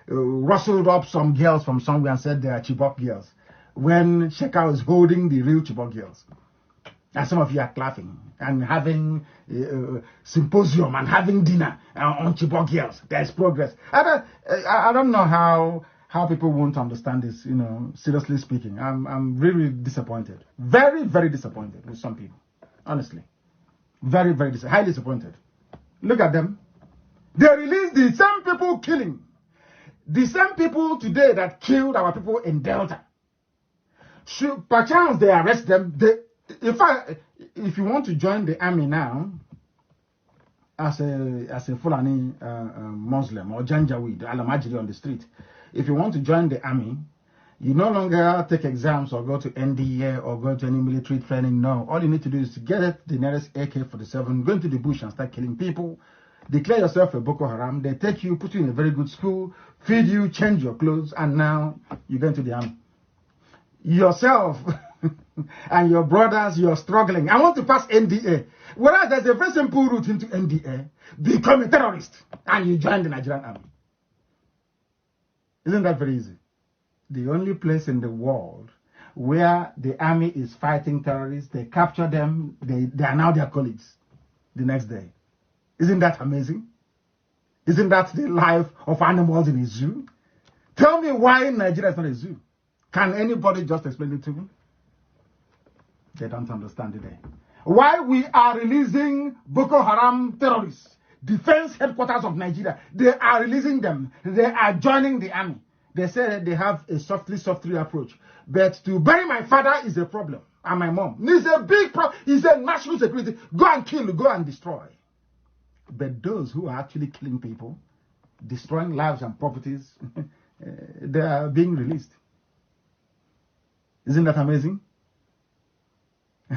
A: rustled up some girls from somewhere and said they are Chibok girls. When Shekau is holding the real Chibok girls. And some of you are laughing and having symposium and having dinner on Chibok girls. There is progress. I don't know how people won't understand this, you know, seriously speaking. I'm really disappointed. Very, very disappointed with some people. Honestly. Very, very highly disappointed. Look at them. They released the same people killing. The same people today that killed our people in Delta. Should perchance they arrest them. In fact, if you want to join the army now, as a Fulani Muslim or Janjaweed, Alamajiri on the street, if you want to join the army, you no longer take exams or go to NDA or go to any military training. No, all you need to do is to get the nearest AK-47, go into the bush and start killing people. Declare yourself a Boko Haram. They take you, put you in a very good school, feed you, change your clothes, and now you go into the army. Yourself and your brothers, you're struggling. I want to pass NDA. Whereas there's a very simple route into NDA. Become a terrorist and you join the Nigerian army. Isn't that very easy? The only place in the world where the army is fighting terrorists, they capture them, they are now their colleagues the next day. Isn't that amazing? Isn't that the life of animals in a zoo? Tell me why Nigeria is not a zoo. Can anybody just explain it to me? They don't understand today. Why we are releasing Boko Haram terrorists, defense headquarters of Nigeria, they are releasing them. They are joining the army. They say they have a softly approach. But to bury my father is a problem. And my mom. It's a big problem. It's a national security. Go and kill, go and destroy. But those who are actually killing people, destroying lives and properties, they are being released. Isn't that amazing?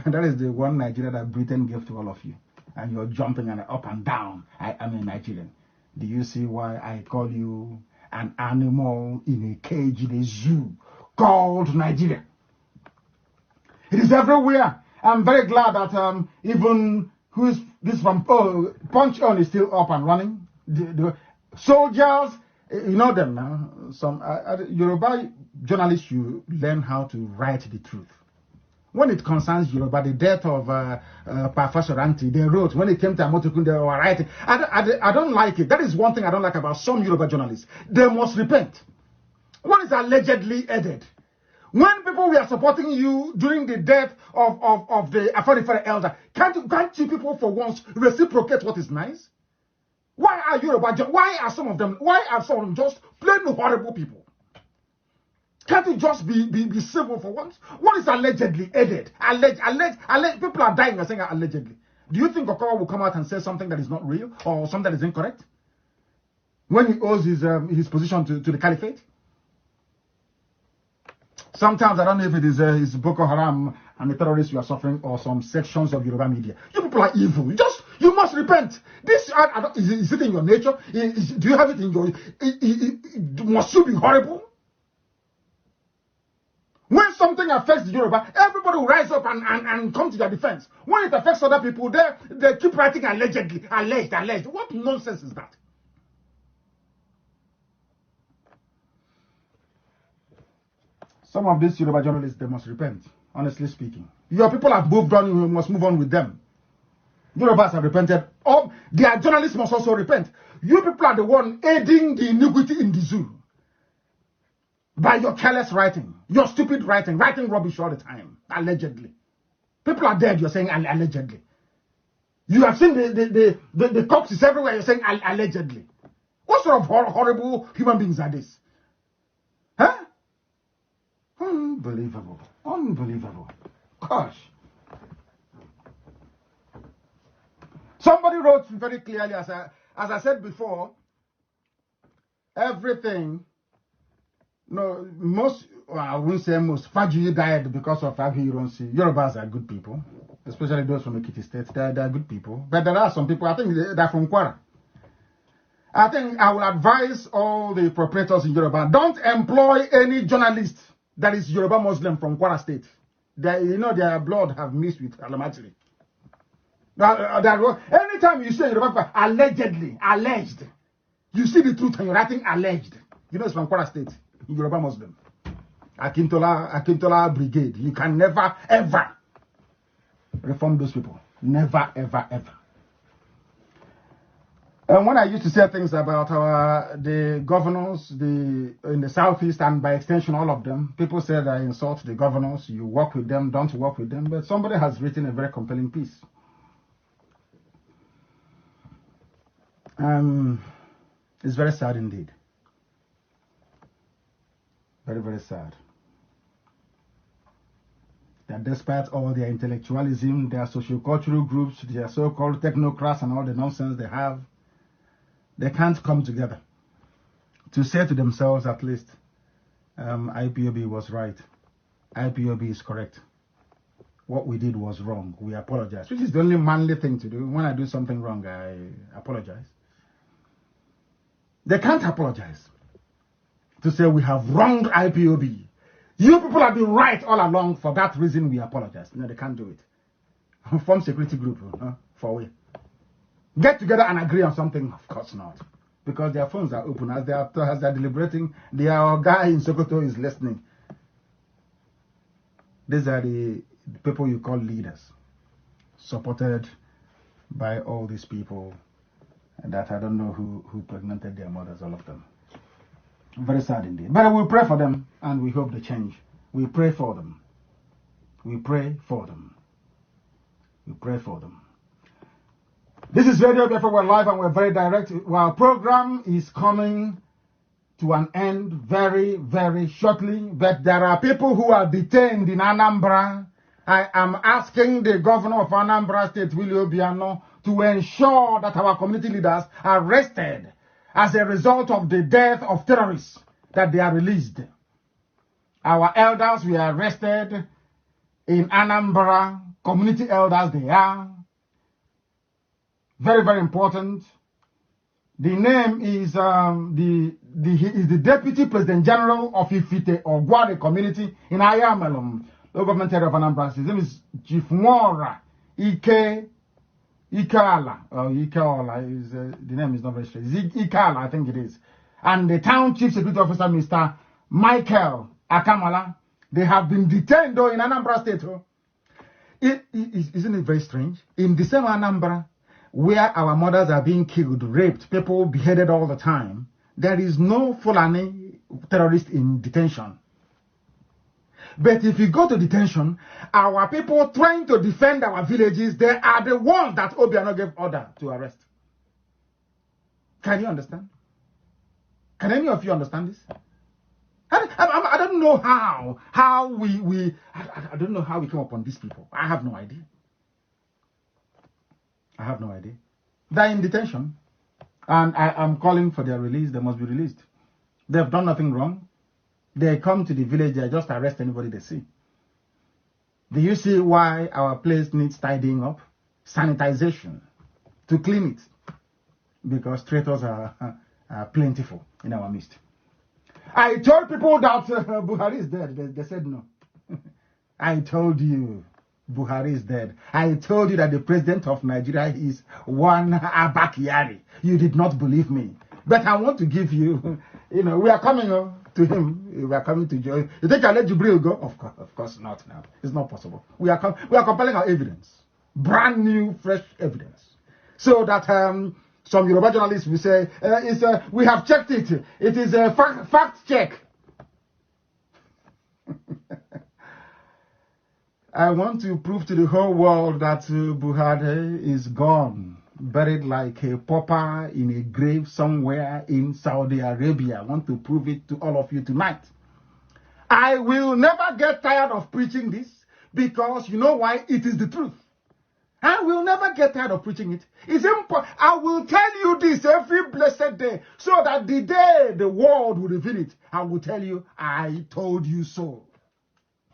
A: That is the one Nigeria that Britain gave to all of you. And you're jumping and up and down. I am a Nigerian. Do you see why I call you an animal in a cage in a zoo called Nigeria? It is everywhere. I'm very glad that even Punch On is still up and running. The soldiers You know them now. Some Yoruba journalists should learn how to write the truth. When it concerns Yoruba, the death of Professor Anti, they wrote, when it came to Amotokun, they were writing. I don't like it. That is one thing I don't like about some Yoruba journalists. They must repent. What is allegedly added? When people were supporting you during the death of the Afenifere elder, can't you people for once reciprocate what is nice? Why are some of them just plain horrible people? Can't you just be civil for once? What is allegedly added? Alleged. People are dying and saying allegedly. Do you think Okowa will come out and say something that is not real or something that is incorrect when he owes his position to the caliphate? Sometimes I don't know if it is Boko Haram and the terrorists you are suffering or some sections of Yoruba media. You people are evil. You must repent. This is it in your nature? Do you have it in your? Must you be horrible? When something affects the Yoruba, everybody will rise up and come to their defense. When it affects other people, they keep writing allegedly, alleged. What nonsense is that? Some of these Yoruba journalists, they must repent, honestly speaking. Your people have moved on, you must move on with them. Yorubas have repented. Their journalists must also repent. You people are the one aiding the iniquity in the zoo. By your careless writing, your stupid writing rubbish all the time, allegedly. People are dead, you're saying allegedly. You have seen the corpses everywhere, you're saying allegedly. What sort of horrible human beings are these? Huh? Unbelievable. Gosh. Somebody wrote very clearly, as I said before, everything. No, I wouldn't say most. Faji died because of Agironsi. Yorubas are good people, especially those from Ekiti State. They are good people. But there are some people, I think they're from Kwara. I think I will advise all the proprietors in Yoruba, don't employ any journalist that is Yoruba Muslim from Kwara State. Their blood have mixed with Alamatri. Anytime you say Yoruba, alleged, you see the truth and you're writing alleged. It's from Kwara State. Yoruba Muslim. Akintola Brigade. You can never, ever reform those people. Never, ever. And when I used to say things about the governors in the southeast and by extension all of them, people said I insult the governors. You work with them, don't work with them. But somebody has written a very compelling piece. It's very sad indeed. Very, very sad. That despite all their intellectualism, their sociocultural groups, their so-called technocrats and all the nonsense they have, they can't come together to say to themselves at least, IPOB was right. IPOB is correct. What we did was wrong. We apologize, which is the only manly thing to do. When I do something wrong, I apologize. They can't apologize. To say we have wronged IPOB. You people have been right all along. For that reason, we apologize. No, they can't do it. Form security group for we. Get together and agree on something? Of course not. Because their phones are open. As they're deliberating, their guy in Sokoto is listening. These are the people you call leaders. Supported by all these people that I don't know who pregnanted their mothers, all of them. Very sad indeed. But we pray for them and we hope they change. We pray for them. We pray for them. We pray for them. This is Radio Biafra. We're live and we're very direct. Our program is coming to an end very, very shortly. But there are people who are detained in Anambra. I am asking the governor of Anambra State, Willie Obiano, to ensure that our community leaders are arrested as a result of the death of terrorists, that they are released. Our elders were arrested in Anambra, community elders they are. Very, very important. The name is he is the Deputy President General of Ifite Ogware community in Ayamelum, local government area of Anambra. His name is Chief Mora Ikeala. The name is not very straight. Ikeala, I think it is. and the town chief security officer, Mr. Michael Akamala, they have been detained though in Anambra State. Isn't it very strange? In the same Anambra, where our mothers are being killed, raped, people beheaded all the time, there is no Fulani terrorist in detention. But if you go to detention, our people trying to defend our villages, they are the ones that Obiano gave order to arrest. Can you understand? Can any of you understand this? I don't know how I don't know how we come upon these people. I have no idea. I have no idea. They're in detention, and I am calling for their release. They must be released. They've done nothing wrong. They come to the village, they just arrest anybody they see. Do you see why our place needs tidying up? Sanitization. To clean it. Because traitors are plentiful in our midst. I told people that Buhari is dead. They said no. I told you Buhari is dead. I told you that the president of Nigeria is one Abba Kyari. You did not believe me. But I want to give you, we are coming to him. We are coming to joy. You think I'll let Jibril go? Of course not now. It's not possible. We are compiling our evidence. Brand new, fresh evidence. So that some Yoruba journalists will say, we have checked it. It is a fact check. I want to prove to the whole world that Buhari is gone, buried like a pauper in a grave somewhere in Saudi Arabia. I want to prove it to all of you tonight. I will never get tired of preaching this, because you know why? It is the truth. I will never get tired of preaching it. It's important. I will tell you this every blessed day, so that the day the world will reveal it, I will tell you, I told you so.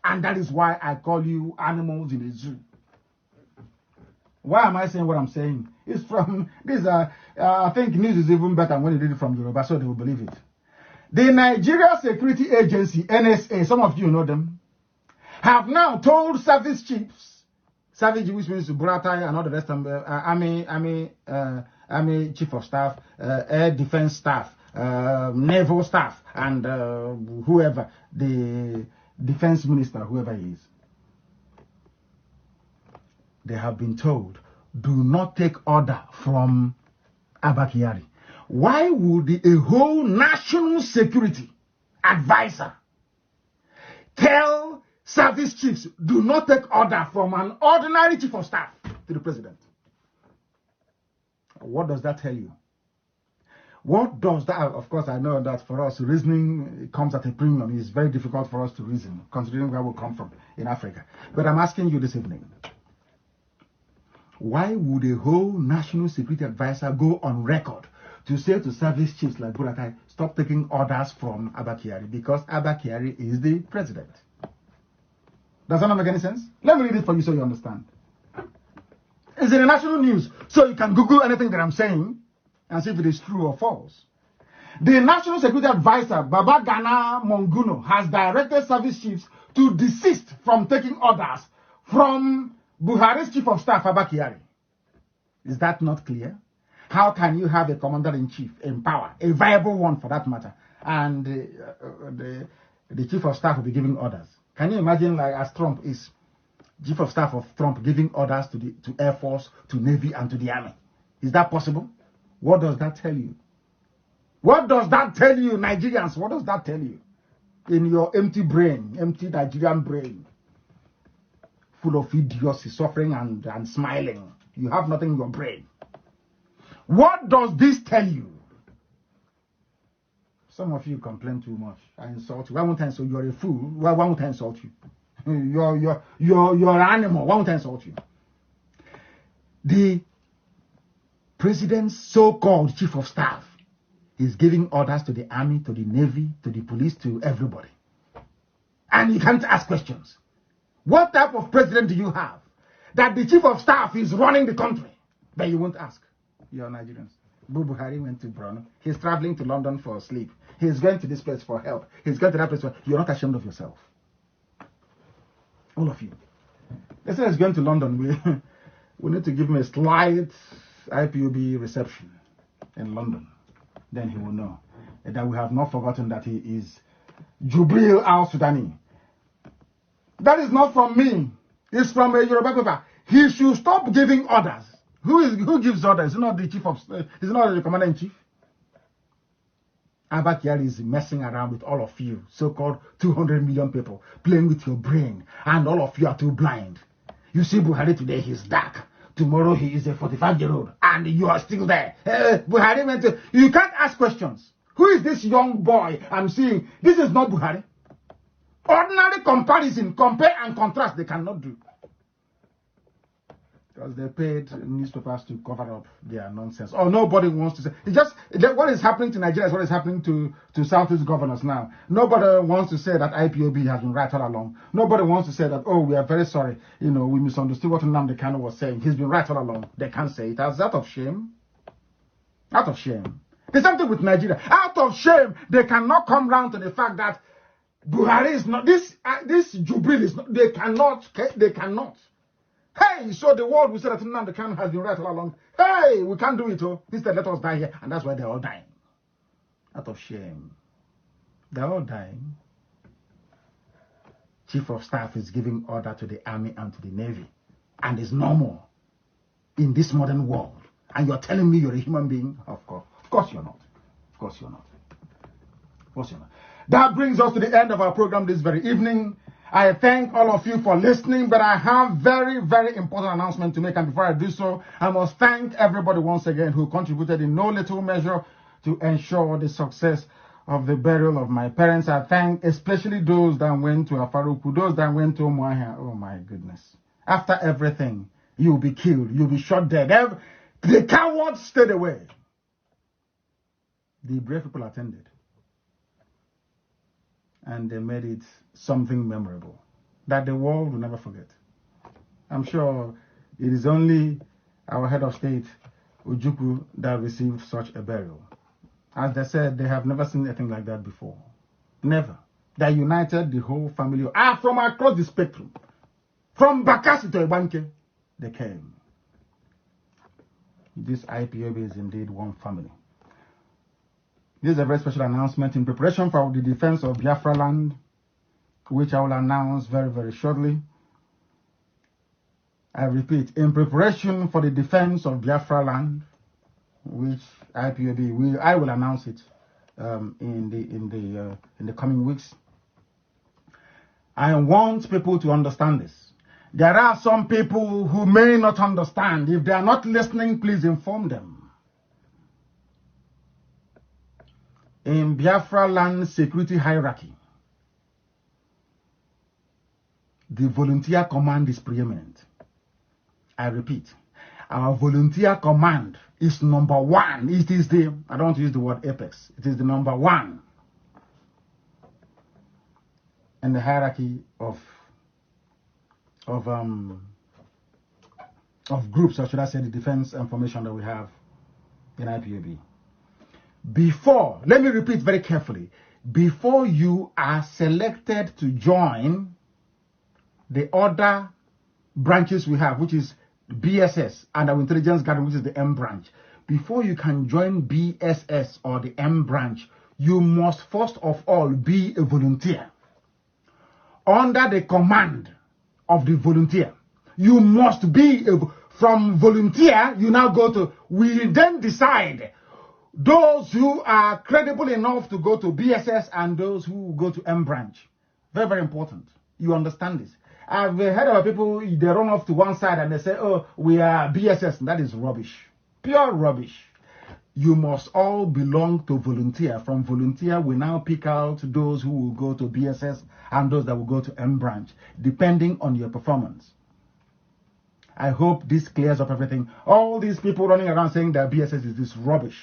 A: And that is why I call you animals in a zoo. Why am I saying what I'm saying? It's from this. I think news is even better when you read it from Yoruba, so they will believe it. The Nigeria Security Agency, NSA, some of you know them, have now told service chiefs, service which means Buratai and all the rest of them, Army Chief of Staff, Air Defense Staff, Naval Staff, and whoever, the Defense Minister, whoever he is. They have been told, do not take order from Abba Kyari. Why would a whole national security advisor tell service chiefs, do not take order from an ordinary chief of staff to the president? What does that tell you? What does that, of course, I know that for us, reasoning comes at a premium. It's very difficult for us to reason, considering where we come from in Africa. But I'm asking you this evening, why would a whole national security advisor go on record to say to service chiefs like Buratai, stop taking orders from Abba Kyari, because Abba Kyari is the president? Does that not make any sense? Let me read it for you so you understand. It's in the national news, so you can Google anything that I'm saying and see if it is true or false. The National Security Advisor, Babagana Monguno, has directed service chiefs to desist from taking orders from Buhari's Chief of Staff, Abba Kyari. Is that not clear? How can you have a commander-in-chief in power, a viable one for that matter, and the Chief of Staff will be giving orders? Can you imagine, like, as Trump is Chief of Staff of Trump, giving orders to Air Force, to Navy, and to the Army? Is that possible? What does that tell you? What does that tell you, Nigerians? What does that tell you? In your empty brain, empty Nigerian brain, full of idiocy, suffering and smiling. You have nothing in your brain. What does this tell you? Some of you complain too much. I insult you. Why won't I insult you? You're a fool. Why won't I insult you? You're an animal. Why won't I insult you? The president's so-called chief of staff is giving orders to the army, to the navy, to the police, to everybody. And you can't ask questions. What type of president do you have that the chief of staff is running the country, but you won't ask? You're Nigerians. Buhari went to Bruno. He's traveling to London for sleep. He's going to this place for help. He's going to that place for... You're not ashamed of yourself. All of you. They say he's going to London. We need to give him a slight IPOB reception in London. Then he will know. that we have not forgotten that he is Jubril al-Sudani. That is not from me. It's from a Yoruba paper. He should stop giving orders. Who gives orders? He's not the chief of state. He's not the commander-in-chief. Abba Kyari is messing around with all of you, so-called 200 million people, playing with your brain, and all of you are too blind. You see Buhari today, he's dark. Tomorrow he is a 45-year-old, and you are still there. Buhari went to... You can't ask questions. Who is this young boy I'm seeing? This is not Buhari. Ordinary comparison, compare and contrast, they cannot do. Because they paid newspapers to cover up their nonsense. Oh, nobody wants to say. It's just what is happening to Nigeria is what is happening to Southeast governors now. Nobody wants to say that IPOB has been right all along. Nobody wants to say that, oh, we are very sorry. You know, we misunderstood what Nnamdi Kanu was saying. He's been right all along. They can't say it. That's out of shame. Out of shame. There's something with Nigeria. Out of shame, they cannot come round to the fact that Buhari is not, this Jubril is not, they cannot. Hey, so the world will say that Nnamdi Kanu has been right all along. Hey, we can't do it, oh. Instead, let us die here. And that's why they're all dying. Out of shame. They're all dying. Chief of Staff is giving order to the Army and to the Navy. And it's normal in this modern world. And you're telling me you're a human being? Of course you're not. Of course you're not. Of course you're not. That brings us to the end of our program this very evening. I thank all of you for listening, but I have very, very important announcement to make. And before I do so, I must thank everybody once again who contributed in no little measure to ensure the success of the burial of my parents. I thank especially those that went to Afaruku, those that went to Umuahia. Oh my goodness. After everything, you'll be killed, you'll be shot dead. The cowards stayed away. The brave people attended. And they made it something memorable that the world will never forget. I'm sure it is only our head of state, Ojukwu, that received such a burial. As they said, they have never seen anything like that before. Never. They united the whole family from across the spectrum. From Bakassi to Ebanke, they came. This IPOB is indeed one family. This is a very special announcement in preparation for the defense of Biafra land, which I will announce very, very shortly. I repeat, in preparation for the defense of Biafra land, which IPOB I will announce it in the coming weeks. I want people to understand this. There are some people who may not understand. If they are not listening, please inform them. In Biafra land security hierarchy, the volunteer command is preeminent. I repeat, our volunteer command is number one. It is the, I don't want to use the word apex, it is the number one in the hierarchy of groups, or should I say the defense information that we have in IPOB. Before, let me repeat very carefully, before you are selected to join the other branches we have, which is BSS and our intelligence gathering, which is the M branch, before you can join BSS or the M branch, you must first of all be a volunteer. Under the command of the volunteer, you must be from volunteer, you now go to, we then decide those who are credible enough to go to BSS and those who go to M branch. Very, very important. You understand this. I've heard of people, they run off to one side and they say, oh, we are BSS. That is rubbish. Pure rubbish. You must all belong to volunteer. From volunteer, we now pick out those who will go to BSS and those that will go to M branch, depending on your performance. I hope this clears up everything. All these people running around saying that BSS is this rubbish.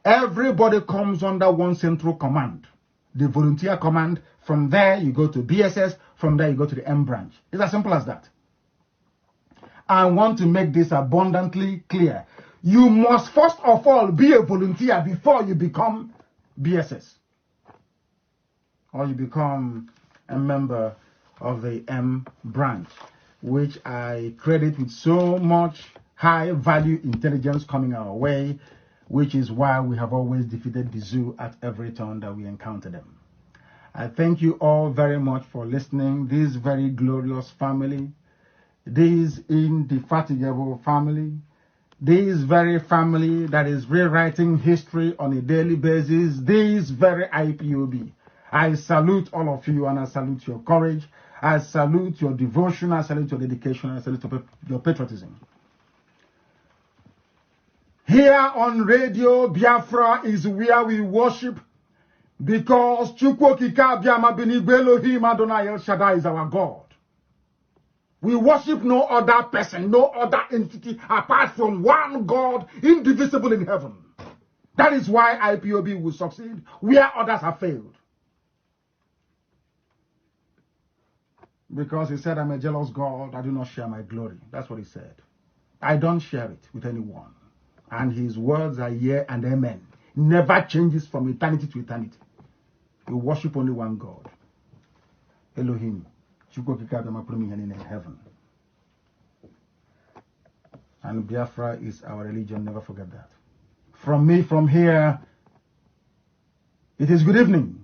A: Everybody comes under one central command, the volunteer command. From there, you go to BSS. From there, you go to the M branch. It's as simple as that. I want to make this abundantly clear. You must first of all be a volunteer before you become BSS. Or you become a member of the M branch, which I credit with so much high value intelligence coming our way. which is why we have always defeated the zoo at every turn that we encounter them. I thank you all very much for listening. This very glorious family, this indefatigable family, this very family that is rewriting history on a daily basis, this very IPOB. I salute all of you, and I salute your courage. I salute your devotion. I salute your dedication. I salute your patriotism. Here on Radio Biafra is where we worship, because Chukwu Okike Abiama Benigwe Elohim Adonai El Shaddai is our God. We worship no other person, no other entity apart from one God, indivisible in heaven. That is why IPOB will succeed where others have failed. Because he said, I'm a jealous God, I do not share my glory. That's what he said. I don't share it with anyone. And his words are yea and amen. Never changes from eternity to eternity. We worship only one God. Elohim. In heaven. And Biafra is our religion, never forget that. From me, from here, it is good evening.